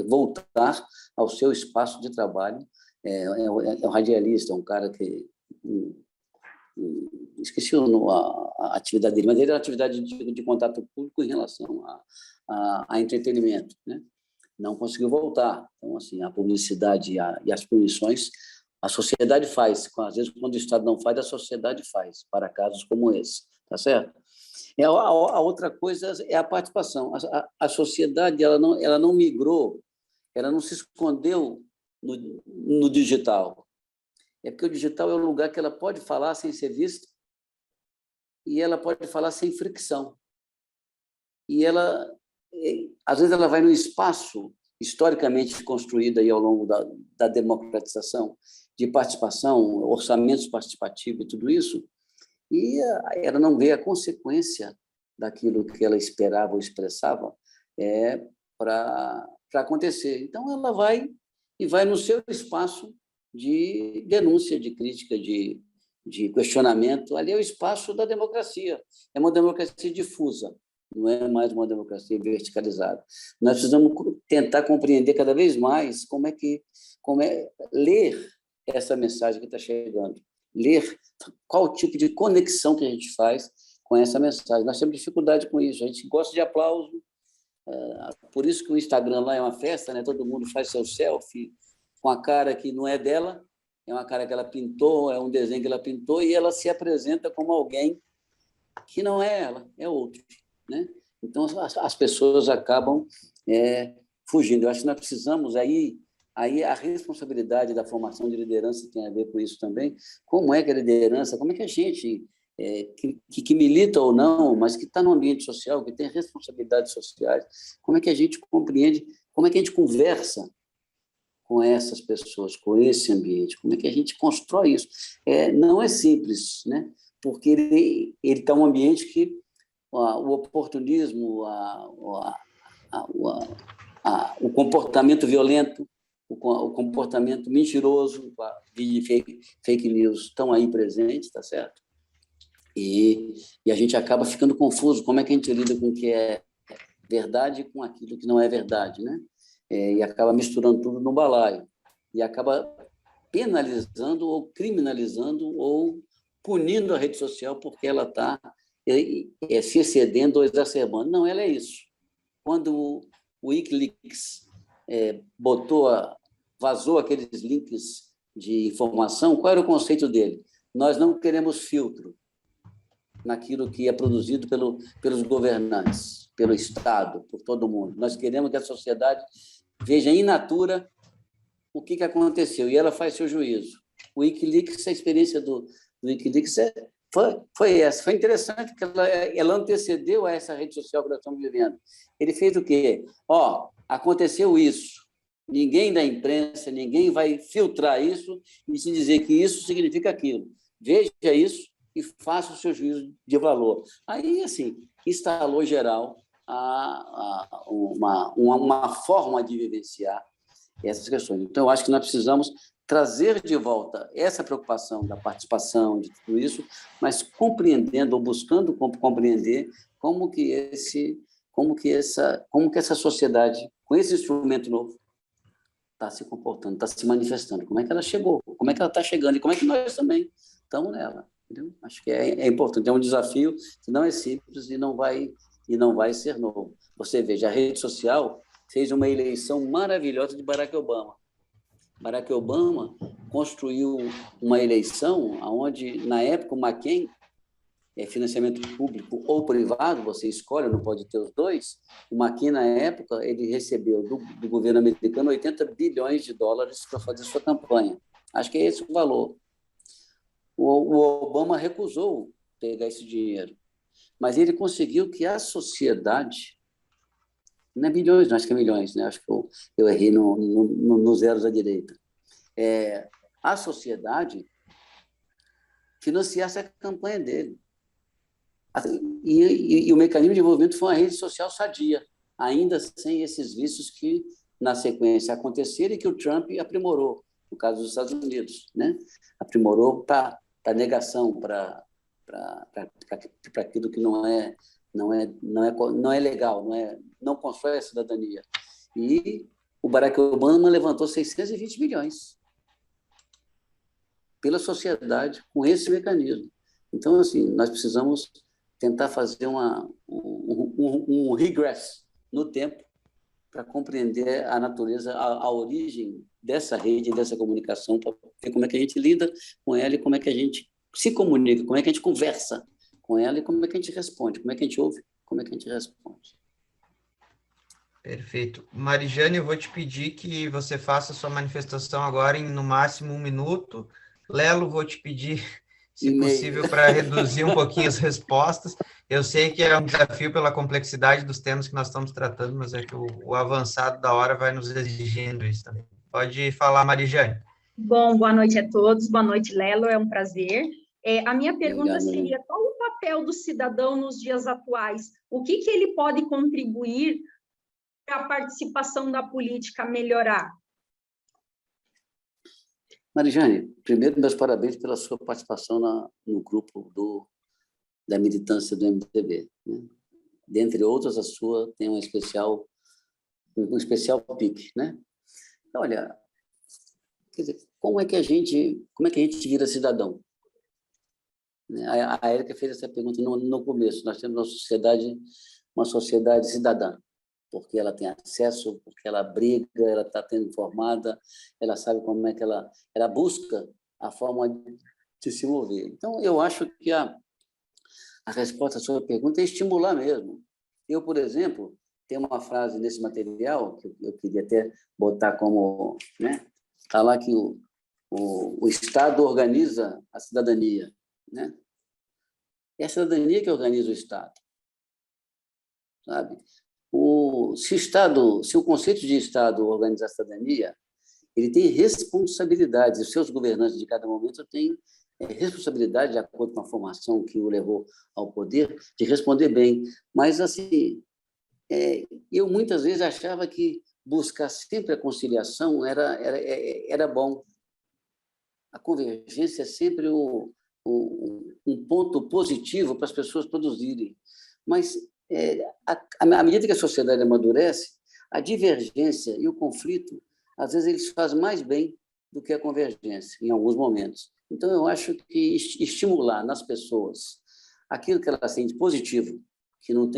voltar ao seu espaço de trabalho. É um radialista, um cara que... esqueci a atividade dele, mas ele era atividade de contato público em relação a entretenimento, né? Não conseguiu voltar. Então, assim, a publicidade e as punições, a sociedade faz. Às vezes, quando o Estado não faz, a sociedade faz, para casos como esse, tá certo? A outra coisa é a participação. A sociedade ela não migrou, ela não se escondeu no digital. É porque o digital é um lugar que ela pode falar sem ser vista e ela pode falar sem fricção. E ela, às vezes, ela vai num espaço historicamente construído aí ao longo da democratização, de participação, orçamentos participativos e tudo isso, e ela não vê a consequência daquilo que ela esperava ou expressava para acontecer. Então, ela vai no seu espaço de denúncia, de crítica, de questionamento. Ali é o espaço da democracia. É uma democracia difusa, não é mais uma democracia verticalizada. Nós precisamos tentar compreender cada vez mais como é ler essa mensagem que está chegando, ler qual tipo de conexão que a gente faz com essa mensagem. Nós temos dificuldade com isso, a gente gosta de aplauso, por isso que o Instagram lá é uma festa, né? Todo mundo faz seu selfie com a cara que não é dela, é uma cara que ela pintou, é um desenho que ela pintou, e ela se apresenta como alguém que não é ela, é outro, né? Então, as pessoas acabam fugindo. Eu acho que nós precisamos, aí a responsabilidade da formação de liderança tem a ver com isso também. Como é que a liderança, como é que a gente, que milita ou não, mas que está no ambiente social, que tem responsabilidades sociais, como é que a gente compreende, como é que a gente conversa com essas pessoas, com esse ambiente, como é que a gente constrói isso? Não é simples, né? Porque ele está um ambiente que o oportunismo, o comportamento violento, o comportamento mentiroso, de fake news estão aí presentes, tá certo? E a gente acaba ficando confuso. Como é que a gente lida com o que é verdade com aquilo que não é verdade, né? E acaba misturando tudo no balaio. E acaba penalizando ou criminalizando ou punindo a rede social porque ela está se excedendo ou exacerbando. Não, ela é isso. Quando o Wikileaks vazou aqueles links de informação, qual era o conceito dele? Nós não queremos filtro naquilo que é produzido pelos governantes, pelo Estado, por todo mundo. Nós queremos que a sociedade veja in natura o que aconteceu, e ela faz seu juízo. O Wikileaks, a experiência do Wikileaks foi essa. Foi interessante, porque ela antecedeu a essa rede social que nós estamos vivendo. Ele fez o quê? Aconteceu isso. Ninguém da imprensa, ninguém vai filtrar isso e se dizer que isso significa aquilo. Veja isso e faça o seu juízo de valor. Aí, assim, instalou geral uma forma de vivenciar essas questões. Então, eu acho que nós precisamos trazer de volta essa preocupação da participação, de tudo isso, mas compreendendo ou buscando compreender como que essa sociedade, com esse instrumento novo, está se comportando, está se manifestando, como é que ela chegou, como é que ela está chegando e como é que nós também estamos nela. Entendeu? Acho que é importante, é um desafio que não é simples e não vai ser novo. Você veja, a rede social fez uma eleição maravilhosa de Barack Obama. Barack Obama construiu uma eleição onde, na época, o McCain, financiamento público ou privado, você escolhe, não pode ter os dois. O McCain, na época, ele recebeu do governo americano 80 bilhões de dólares para fazer sua campanha. Acho que é esse o valor. O Obama recusou pegar esse dinheiro, mas ele conseguiu que a sociedade, não é bilhões, não, acho que é milhões, né? Acho que eu errei nos zeros à direita. A sociedade financiasse a campanha dele. E o mecanismo de envolvimento foi uma rede social sadia, ainda sem esses vícios que, na sequência, aconteceram e que o Trump aprimorou. no caso dos Estados Unidos, né? Aprimorou para negação, para aquilo que não é legal, não constrói a cidadania. E o Barack Obama levantou 620 milhões pela sociedade com esse mecanismo. Então, assim, nós precisamos tentar fazer um regress no tempo para compreender a natureza, a origem dessa rede, dessa comunicação, para ver como é que a gente lida com ela e como é que a gente se comunica, como é que a gente conversa com ela e como é que a gente responde, como é que a gente ouve, como é que a gente responde. Perfeito. Marijane, eu vou te pedir que você faça a sua manifestação agora em, no máximo, 1 minuto. Lelo, vou te pedir, se possível, para reduzir um pouquinho as respostas. Eu sei que é um desafio pela complexidade dos temas que nós estamos tratando, mas é que o avançado da hora vai nos exigindo isso também. Pode falar, Marijane. Bom, boa noite a todos. Boa noite, Lelo. É um prazer. A minha pergunta seria, qual o papel do cidadão nos dias atuais? O que ele pode contribuir para a participação da política melhorar? Marijane, primeiro, meus parabéns pela sua participação no grupo da militância do MDB, né? Dentre outras, a sua tem um especial pique, né? Então, olha, quer dizer, como é que a gente vira cidadão? A Érica fez essa pergunta no começo. Nós temos uma sociedade cidadã, porque ela tem acesso, porque ela briga, ela está tendo informada, ela sabe como é que ela busca a forma de se mover. Então, eu acho que a resposta à sua pergunta é estimular mesmo. Eu, por exemplo, tenho uma frase nesse material, que eu queria até botar como... né? Está lá que o Estado organiza a cidadania, né? É a cidadania que organiza o Estado, sabe? Se o conceito de Estado organiza a cidadania, ele tem responsabilidades, os seus governantes de cada momento têm responsabilidade, de acordo com a formação que o levou ao poder, de responder bem. Mas, assim, eu muitas vezes achava que buscar sempre a conciliação era bom. A convergência é sempre um ponto positivo para as pessoas produzirem. Mas, à medida que a sociedade amadurece, a divergência e o conflito, às vezes, eles fazem mais bem do que a convergência, em alguns momentos. Então, eu acho que estimular nas pessoas aquilo que elas têm de positivo, que não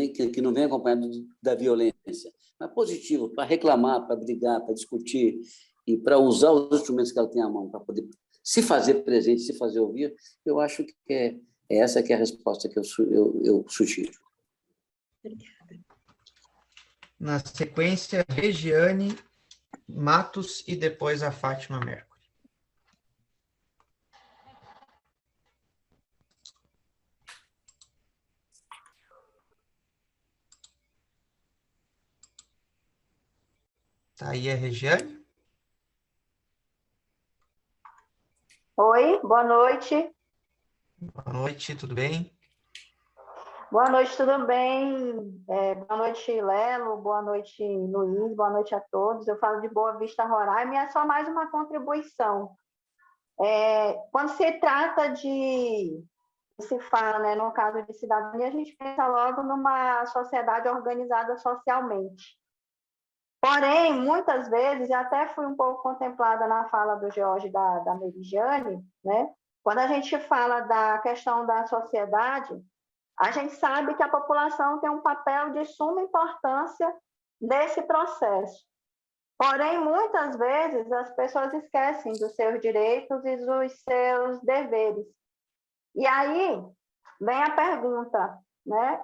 vem acompanhado da violência, mas positivo, para reclamar, para brigar, para discutir e para usar os instrumentos que ela tem à mão, para poder se fazer presente, se fazer ouvir, eu acho que essa que é a resposta que eu sugiro. Obrigada. Na sequência, Regiane Matos e depois a Fátima Mercury. Tá aí a Regiane? Oi, boa noite. Boa noite, tudo bem? Boa noite, tudo bem? Boa noite, Lelo, boa noite, Luiz, boa noite a todos. Eu falo de Boa Vista, Roraima, e é só mais uma contribuição. Quando se trata se fala, né, no caso de cidadania, a gente pensa logo numa sociedade organizada socialmente. Porém, muitas vezes, e até fui um pouco contemplada na fala do George da Marijane, né? Quando a gente fala da questão da sociedade, a gente sabe que a população tem um papel de suma importância nesse processo. Porém, muitas vezes, as pessoas esquecem dos seus direitos e dos seus deveres. E aí vem a pergunta, né?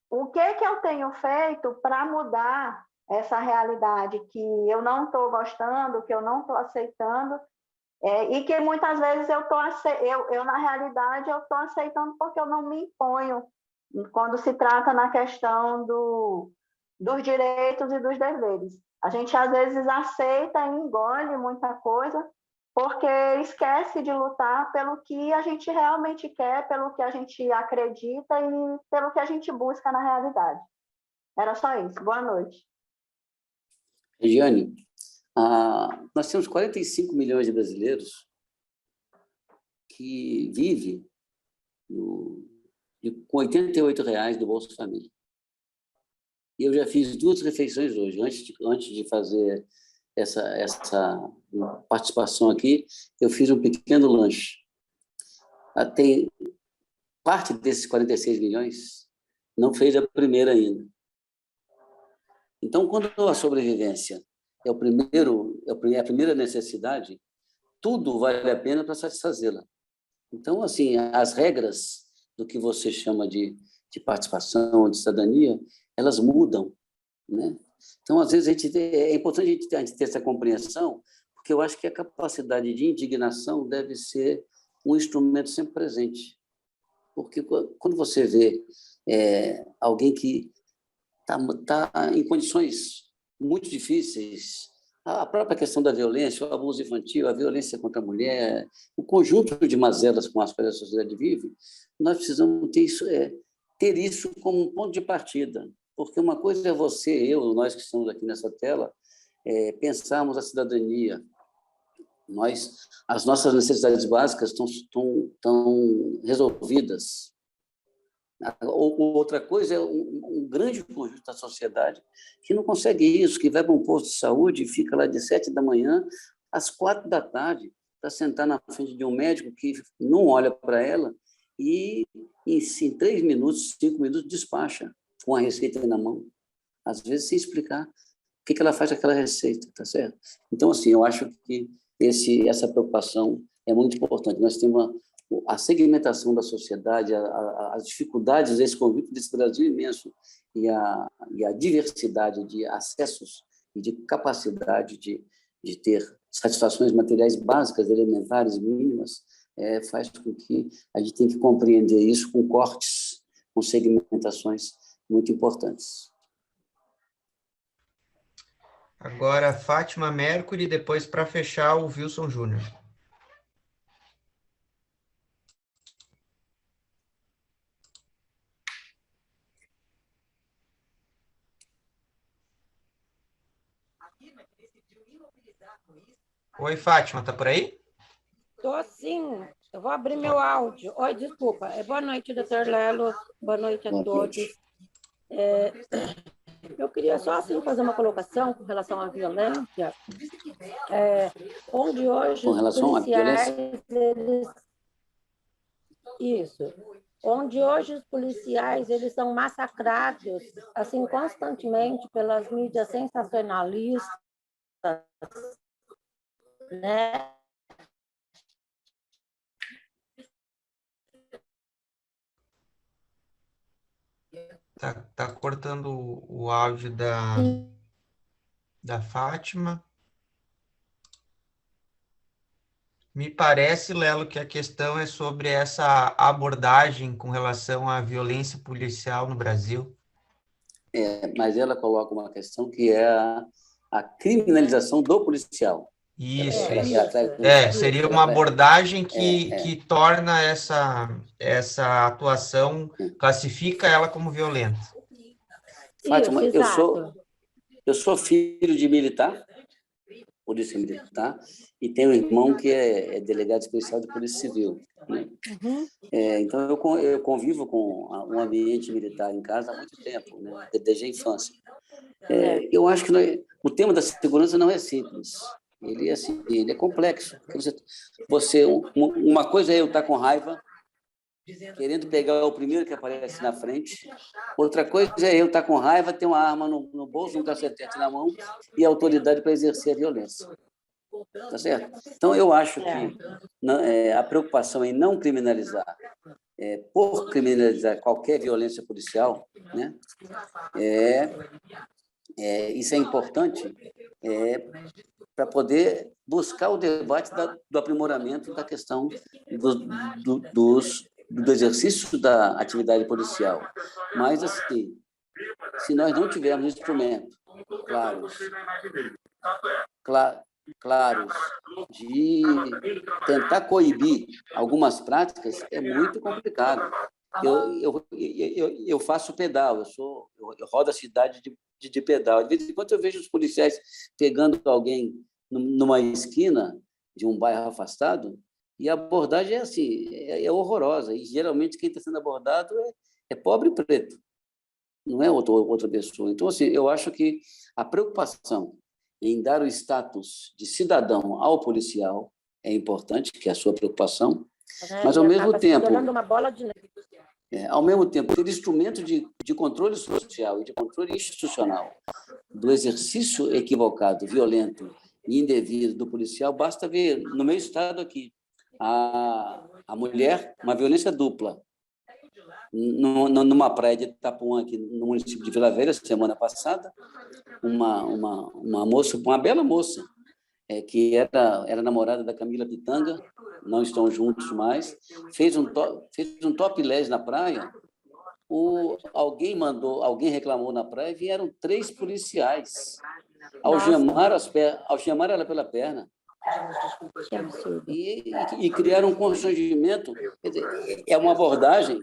O que eu tenho feito para mudar essa realidade que eu não estou gostando, que eu não estou aceitando, e que muitas vezes eu na realidade, eu estou aceitando porque eu não me imponho quando se trata na questão dos direitos e dos deveres. A gente, às vezes, aceita e engole muita coisa porque esquece de lutar pelo que a gente realmente quer, pelo que a gente acredita e pelo que a gente busca na realidade. Era só isso. Boa noite. Regiane, Nós temos 45 milhões de brasileiros que vivem com R$ 88 do Bolsa Família. E eu já fiz 2 refeições hoje. Antes de fazer essa participação aqui, eu fiz um pequeno lanche. Tem parte desses 46 milhões não fez a primeira ainda. Então, quando a sobrevivência é a primeira necessidade, tudo vale a pena para satisfazê-la. Então, assim, as regras do que você chama de participação, de cidadania, elas mudam, né? Então, às vezes, é importante a gente ter essa compreensão, porque eu acho que a capacidade de indignação deve ser um instrumento sempre presente. Porque quando você vê alguém que está em condições muito difíceis, a própria questão da violência, o abuso infantil, a violência contra a mulher, o conjunto de mazelas com as quais a sociedade vive, nós precisamos ter isso como um ponto de partida. Porque uma coisa é você, eu, nós que estamos aqui nessa tela, pensarmos a cidadania. As nossas necessidades básicas estão resolvidas. Outra coisa é um grande conjunto da sociedade que não consegue isso, que vai para um posto de saúde e fica lá de 7 da manhã às 4 da tarde para sentar na frente de um médico que não olha para ela e em 3 minutos, 5 minutos, despacha com a receita na mão, às vezes sem explicar o que ela faz com aquela receita, tá certo? Então, assim, eu acho que essa preocupação é muito importante. Nós temos a segmentação da sociedade, as dificuldades desse convívio desse Brasil imenso e a diversidade de acessos e de capacidade de ter satisfações materiais básicas, elementares, mínimas, faz com que a gente tenha que compreender isso com cortes, com segmentações muito importantes. Agora, Fátima Mercury, depois, para fechar, o Wilson Júnior. Oi, Fátima, tá por aí? Estou sim. Eu vou abrir meu áudio. Oi, desculpa. Boa noite, doutor Lelo. Boa noite a todos. Eu queria só assim fazer uma colocação com relação à violência, onde hoje com relação os policiais, à violência? Isso. Onde hoje os policiais eles são massacrados assim constantemente pelas mídias sensacionalistas, né? Tá cortando o áudio da Fátima. Me parece, Lelo, que a questão é sobre essa abordagem com relação à violência policial no Brasil. Mas ela coloca uma questão que é a criminalização do policial. Isso. Seria uma ela abordagem que torna essa atuação, classifica ela como violenta. Fátima, eu sou filho de militar, polícia militar, e tenho um irmão que é delegado especial de Polícia Civil, né? Então, eu convivo com um ambiente militar em casa há muito tempo, né? Desde a infância. Eu acho que o tema da segurança não é simples. Ele é complexo. Uma coisa é eu estar com raiva, querendo pegar o primeiro que aparece na frente. Outra coisa é eu estar com raiva, ter uma arma no bolso, um cacetete na mão e autoridade para exercer a violência. Tá certo? Então, eu acho que a preocupação em não criminalizar, por criminalizar qualquer violência policial, né, isso é importante para poder buscar o debate do aprimoramento da questão do exercício da atividade policial. Mas, assim, se nós não tivermos instrumentos claros de tentar coibir algumas práticas, é muito complicado. Eu faço pedal, eu rodo a cidade de pedal. De vez em quando eu vejo os policiais pegando alguém numa esquina de um bairro afastado, e a abordagem é assim, é horrorosa. E geralmente quem está sendo abordado é pobre preto, não é outra pessoa. Então, assim, eu acho que a preocupação em dar o status de cidadão ao policial é importante, que é a sua preocupação, mas ao mesmo tempo, uma bola de neve. ao mesmo tempo, ter instrumento de controle social e de controle institucional do exercício equivocado, violento e indevido do policial, basta ver, no meu estado aqui, a mulher, uma violência dupla, numa praia de Itapuã, aqui no município de Vila Velha, semana passada, uma moça, uma bela moça, que era namorada da Camila Pitanga, não estão juntos mais, fez um topless na praia. Alguém reclamou na praia e vieram 3 policiais algemar ela pela perna. E criaram um constrangimento. Quer dizer, é uma abordagem.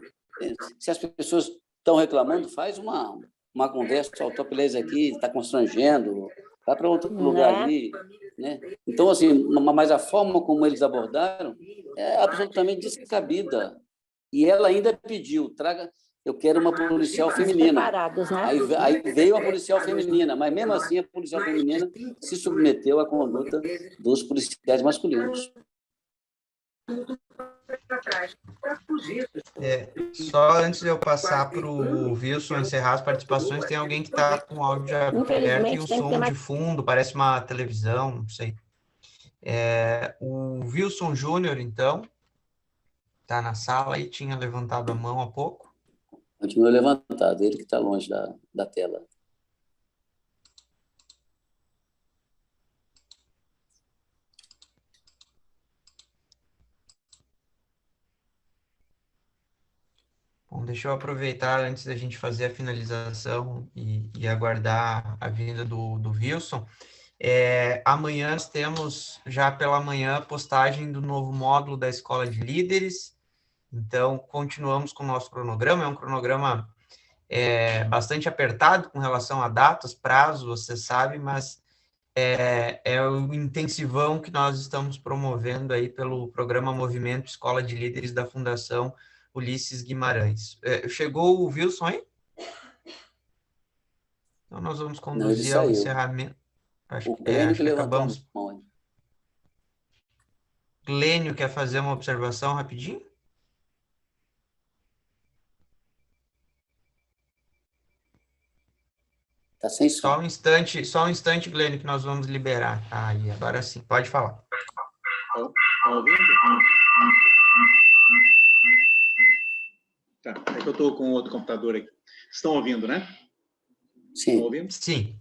Se as pessoas estão reclamando, faz uma conversa, o topless aqui está constrangendo, vai para outro lugar ali, né? Então, assim, mas a forma como eles abordaram é absolutamente descabida. E ela ainda pediu, eu quero uma policial feminina. Aí veio a policial feminina, mas mesmo assim a policial feminina se submeteu à conduta dos policiais masculinos. Só antes de eu passar para o Wilson encerrar as participações, tem alguém que está com o áudio aberto e o som de fundo, parece uma televisão, não sei. O Wilson Júnior, então, está na sala e tinha levantado a mão há pouco. Continua levantado, ele que está longe da tela. Bom, deixa eu aproveitar antes da gente fazer a finalização e aguardar a vinda do Wilson. Amanhã nós temos, já pela manhã, postagem do novo módulo da Escola de Líderes. Então, continuamos com o nosso cronograma. É um cronograma bastante apertado com relação a datas, prazos, você sabe, mas é o intensivão que nós estamos promovendo aí pelo programa Movimento Escola de Líderes da Fundação Ulisses Guimarães. Chegou o Wilson aí? Então, nós vamos conduzir ao encerramento. Acho que acabamos. Glênio quer fazer uma observação rapidinho? Tá sem som. Só um instante, Glênio, que nós vamos liberar. Aí, agora sim, pode falar. Tá ouvindo? Tá, é que eu estou com outro computador aqui. Estão ouvindo, né? Sim. Estão ouvindo? Sim.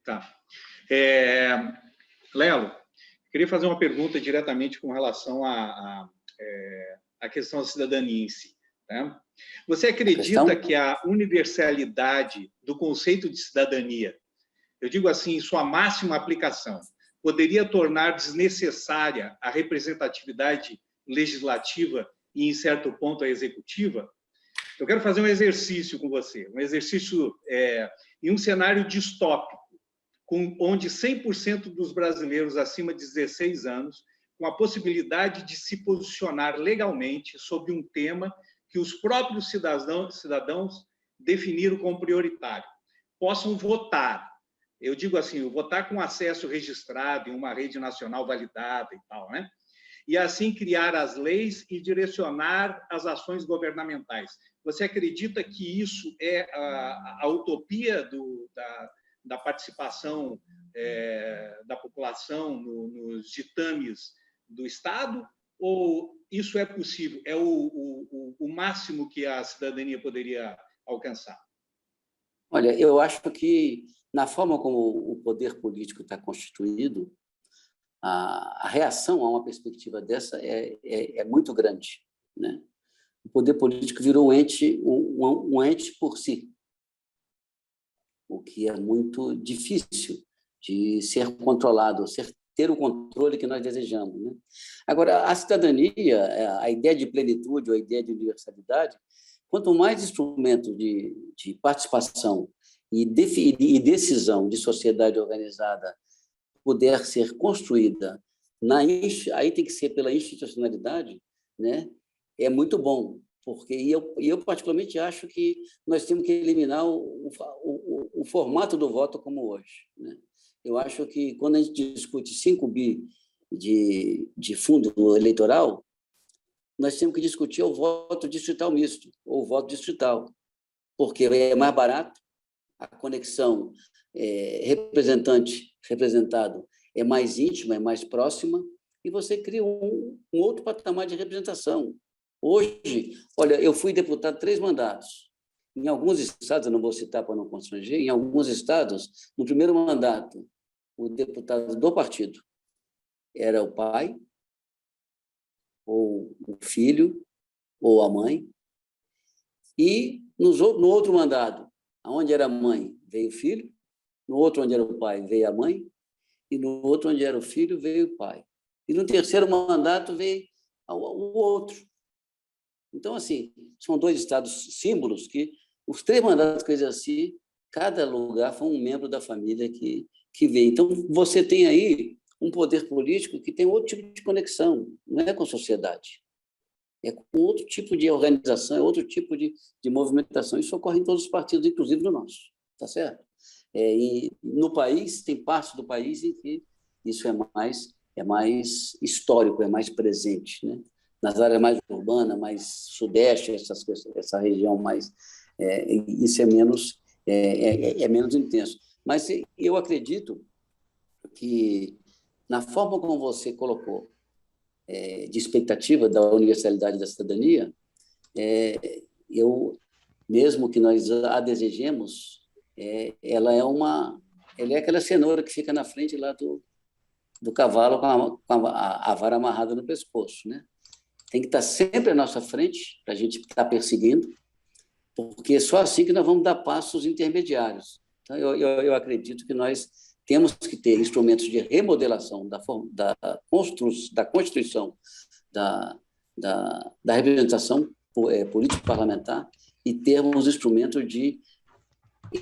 Tá. Lelo, queria fazer uma pergunta diretamente com relação à questão da cidadania em si. Tá? Você acredita que a universalidade do conceito de cidadania, eu digo assim, em sua máxima aplicação, poderia tornar desnecessária a representatividade legislativa e, em certo ponto, a executiva? Eu quero fazer um exercício com você, um exercício em um cenário distópico, onde 100% dos brasileiros acima de 16 anos, com a possibilidade de se posicionar legalmente sobre um tema que os próprios cidadãos definiram como prioritário, possam votar. Eu digo assim, votar com acesso registrado em uma rede nacional validada e tal, né? E assim criar as leis e direcionar as ações governamentais. Você acredita que isso é a utopia da participação da população nos ditames do Estado? Ou isso é possível? É o máximo que a cidadania poderia alcançar? Olha, eu acho que, na forma como o poder político está constituído, a reação a uma perspectiva dessa é muito grande, né? O poder político virou um ente por si, o que é muito difícil de ser controlado, ter o controle que nós desejamos, né? Agora, a cidadania, a ideia de plenitude ou a ideia de universalidade, quanto mais instrumentos de participação e decisão de sociedade organizada puder ser construída, aí tem que ser pela institucionalidade, né? É muito bom, porque eu particularmente acho que nós temos que eliminar o formato do voto como hoje, né? Eu acho que quando a gente discute 5 bi de fundo eleitoral, nós temos que discutir o voto distrital misto, ou o voto distrital, porque é mais barato, a conexão representado é mais íntima, é mais próxima, e você cria um outro patamar de representação. Hoje, olha, eu fui deputado 3 mandatos. Em alguns estados, eu não vou citar para não constranger, em alguns estados, no primeiro mandato, o deputado do partido era o pai, ou o filho, ou a mãe, e no outro mandato, onde era a mãe, veio o filho, no outro, onde era o pai, veio a mãe, e no outro, onde era o filho, veio o pai. E no terceiro mandato veio o outro. Então, assim, são 2 estados símbolos que os 3 mandatos que eu exerci, cada lugar foi um membro da família que veio. Então, você tem aí um poder político que tem outro tipo de conexão, não é com a sociedade. É com outro tipo de organização, é outro tipo de movimentação. Isso ocorre em todos os partidos, inclusive no nosso. Tá certo? E no país, tem partes do país em que isso é mais histórico, é mais presente, né? Nas áreas mais urbanas, mais sudeste, essa região mais... isso é menos intenso. Mas eu acredito que, na forma como você colocou, de expectativa da universalidade da cidadania, mesmo que nós a desejemos, ela é aquela cenoura que fica na frente lá do cavalo com a vara amarrada no pescoço, né? Tem que estar sempre à nossa frente, para a gente estar perseguindo, porque é só assim que nós vamos dar passos intermediários. Então, eu acredito que nós temos que ter instrumentos de remodelação da Constituição, da representação político-parlamentar, e termos instrumentos de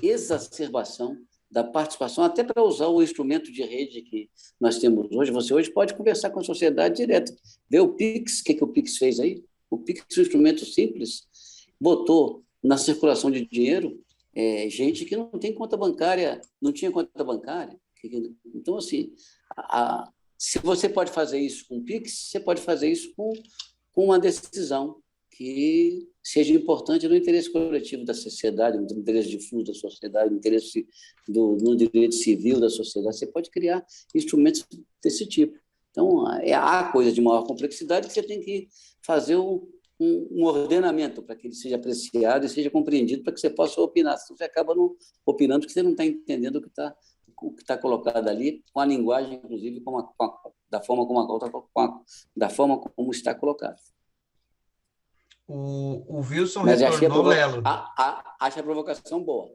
exacerbação da participação, até para usar o instrumento de rede que nós temos hoje. Você hoje pode conversar com a sociedade direto, ver o Pix, o que o Pix fez aí. O Pix é um instrumento simples, botou na circulação de dinheiro gente que não tem conta bancária, não tinha conta bancária. Então, assim, se você pode fazer isso com o Pix, você pode fazer isso com uma decisão que seja importante no interesse coletivo da sociedade, no interesse difuso da sociedade, no interesse no direito civil da sociedade. Você pode criar instrumentos desse tipo. Então, há coisas de maior complexidade que você tem que fazer um ordenamento para que ele seja apreciado e seja compreendido, para que você possa opinar. Senão você acaba não opinando porque você não está entendendo o que está colocado ali, com a linguagem, inclusive, da forma como está colocado. O Wilson retornou, Lelo. Acho a provocação boa.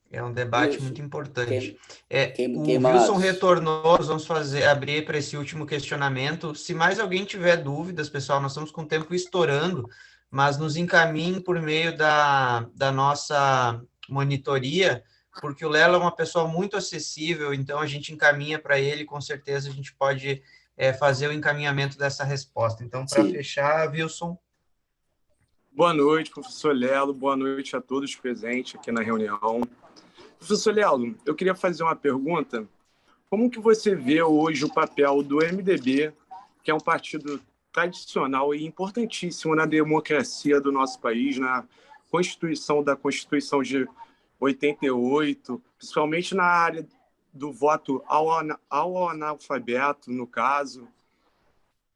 É um debate muito importante. O mais? Wilson retornou, nós vamos abrir para esse último questionamento. Se mais alguém tiver dúvidas, pessoal, nós estamos com o tempo estourando, mas nos encaminhem por meio da nossa monitoria, porque o Lelo é uma pessoa muito acessível, então a gente encaminha para ele, com certeza a gente pode fazer o encaminhamento dessa resposta. Então, para fechar, Wilson. Boa noite, professor Lelo, boa noite a todos presentes aqui na reunião. Professor Lelo, eu queria fazer uma pergunta. Como que você vê hoje o papel do MDB, que é um partido tradicional e importantíssimo na democracia do nosso país, na Constituição de 88, principalmente na área do voto ao analfabeto, no caso?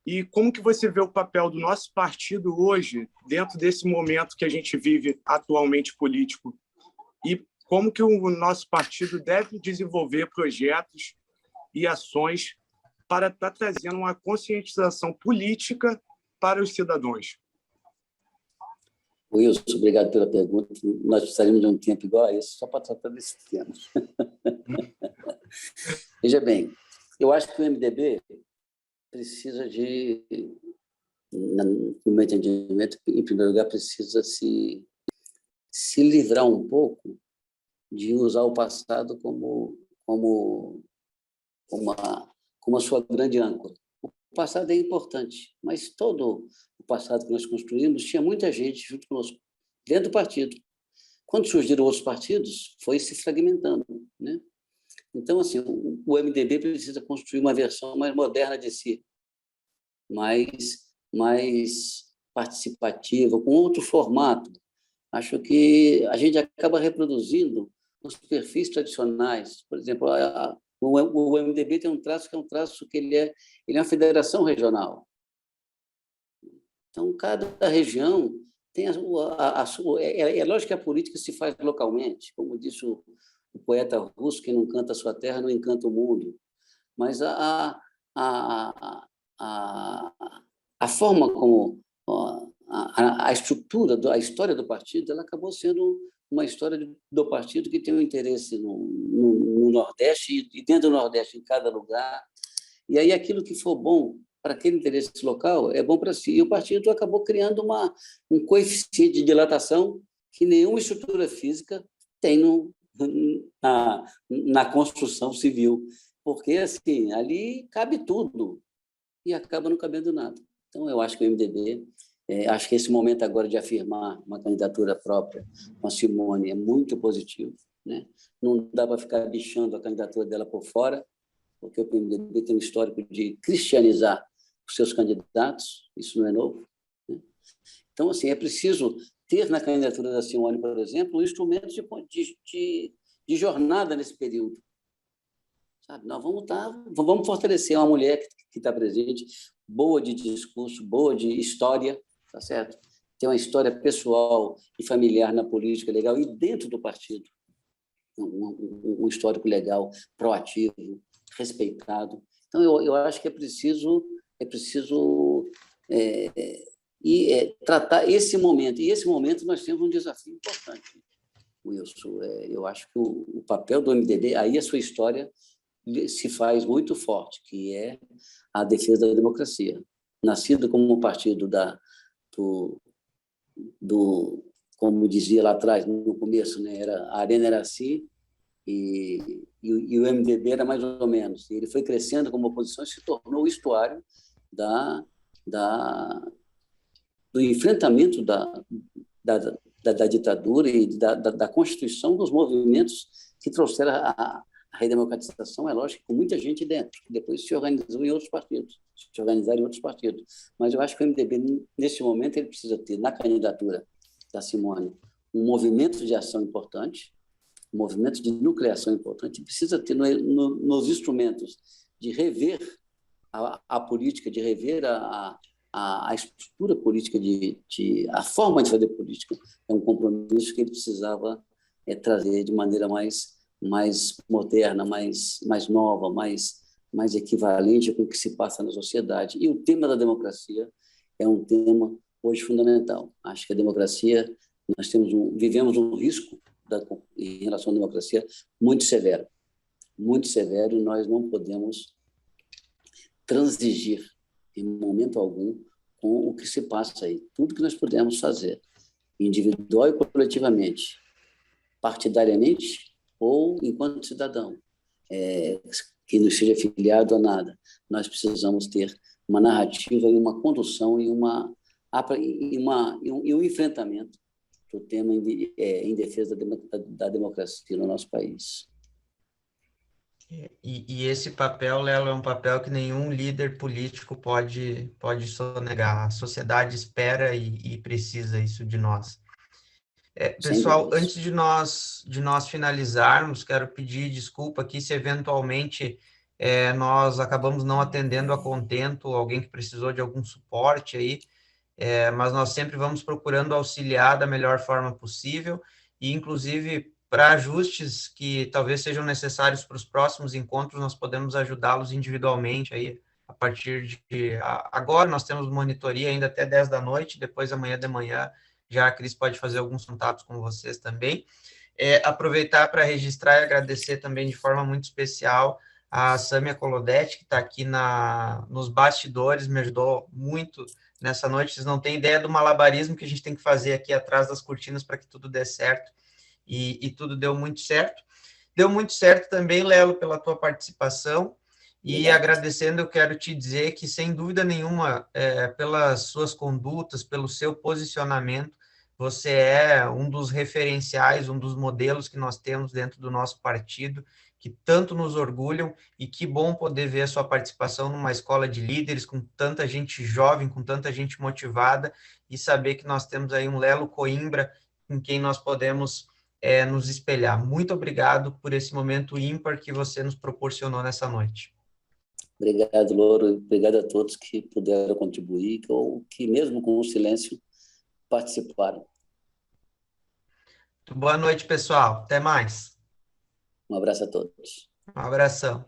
E como que você vê o papel do nosso partido hoje, dentro desse momento que a gente vive atualmente político? E como que o nosso partido deve desenvolver projetos e ações para estar trazendo uma conscientização política para os cidadãos? Wilson, obrigado pela pergunta. Nós precisaríamos de um tempo igual a esse só para tratar desse tema. Veja bem, eu acho que o MDB precisa no meu entendimento, em primeiro lugar, precisa se livrar um pouco de usar o passado como a sua grande âncora. O passado é importante, mas todo o passado que nós construímos tinha muita gente junto conosco, dentro do partido. Quando surgiram outros partidos, foi se fragmentando, né? Então, assim, o MDB precisa construir uma versão mais moderna de si, mais participativa, com outro formato. Acho que a gente acaba reproduzindo os perfis tradicionais. Por exemplo, o MDB tem um traço que ele é uma federação regional. Então, cada região tem a sua... É lógico que a política se faz localmente, como disse o poeta russo, quem não canta a sua terra não encanta o mundo. Mas a forma como a estrutura, a história do partido, ela acabou sendo uma história do partido que tem um interesse no Nordeste e dentro do Nordeste, em cada lugar. E aí aquilo que for bom para aquele interesse local é bom para si. E o partido acabou criando um coeficiente de dilatação que nenhuma estrutura física tem na construção civil, porque assim ali cabe tudo e acaba não cabendo nada. Então, eu acho que o MDB, acho que esse momento agora de afirmar uma candidatura própria com a Simone é muito positivo, né? Não dá para ficar bichando a candidatura dela por fora, porque o MDB tem um histórico de cristianizar os seus candidatos, isso não é novo, né? Então, assim, é preciso ter na candidatura da Simone, por exemplo, um instrumento de jornada nesse período. Sabe? Nós vamos fortalecer uma mulher que está presente, boa de discurso, boa de história, tá certo? Tem uma história pessoal e familiar na política legal e dentro do partido. Um histórico legal, proativo, respeitado. Então, eu acho que é preciso tratar esse momento. E esse momento nós temos um desafio importante, Wilson. Eu acho que o papel do MDB, aí a sua história se faz muito forte, que é a defesa da democracia. Nascido como um partido como dizia lá atrás, no começo, né, a Arena era assim, e o MDB era mais ou menos. Ele foi crescendo como oposição e se tornou o estuário do enfrentamento da ditadura e da constituição dos movimentos que trouxeram a redemocratização. É lógico, com muita gente dentro, que depois se organizou em outros partidos, se organizaram em outros partidos. Mas eu acho que o MDB, nesse momento, ele precisa ter, na candidatura da Simone, um movimento de ação importante, um movimento de nucleação importante, precisa ter nos instrumentos de rever a política, de rever a estrutura política, a forma de fazer política. É um compromisso que ele precisava trazer de maneira mais moderna, mais nova, mais equivalente com o que se passa na sociedade. E o tema da democracia é um tema hoje fundamental. Acho que a democracia, nós vivemos um risco em relação à democracia muito severo, e nós não podemos transigir em momento algum com o que se passa aí. Tudo que nós pudermos fazer, individual e coletivamente, partidariamente ou enquanto cidadão, que não seja filiado a nada, nós precisamos ter uma narrativa e uma condução e um enfrentamento do tema em defesa da democracia no nosso país. E esse papel, Lelo, é um papel que nenhum líder político pode sonegar. A sociedade espera e precisa isso de nós. Pessoal, antes de nós finalizarmos, quero pedir desculpa aqui se eventualmente nós acabamos não atendendo a contento alguém que precisou de algum suporte aí, mas nós sempre vamos procurando auxiliar da melhor forma possível e, inclusive, para ajustes que talvez sejam necessários para os próximos encontros, nós podemos ajudá-los individualmente aí, a partir de... Agora nós temos monitoria ainda até 10 da noite, depois amanhã de manhã já a Cris pode fazer alguns contatos com vocês também. Aproveitar para registrar e agradecer também de forma muito especial a Sâmia Colodetti, que está aqui nos bastidores, me ajudou muito nessa noite. Vocês não têm ideia do malabarismo que a gente tem que fazer aqui atrás das cortinas para que tudo dê certo. e tudo deu muito certo. Deu muito certo também, Lelo, pela tua participação, e agradecendo, eu quero te dizer que, sem dúvida nenhuma, pelas suas condutas, pelo seu posicionamento, você é um dos referenciais, um dos modelos que nós temos dentro do nosso partido, que tanto nos orgulham, e que bom poder ver a sua participação numa escola de líderes, com tanta gente jovem, com tanta gente motivada, e saber que nós temos aí um Lelo Coimbra com quem nós podemos nos espelhar. Muito obrigado por esse momento ímpar que você nos proporcionou nessa noite. Obrigado, Louro. Obrigado a todos que puderam contribuir, ou que mesmo com o silêncio participaram. Boa noite, pessoal. Até mais. Um abraço a todos. Um abração.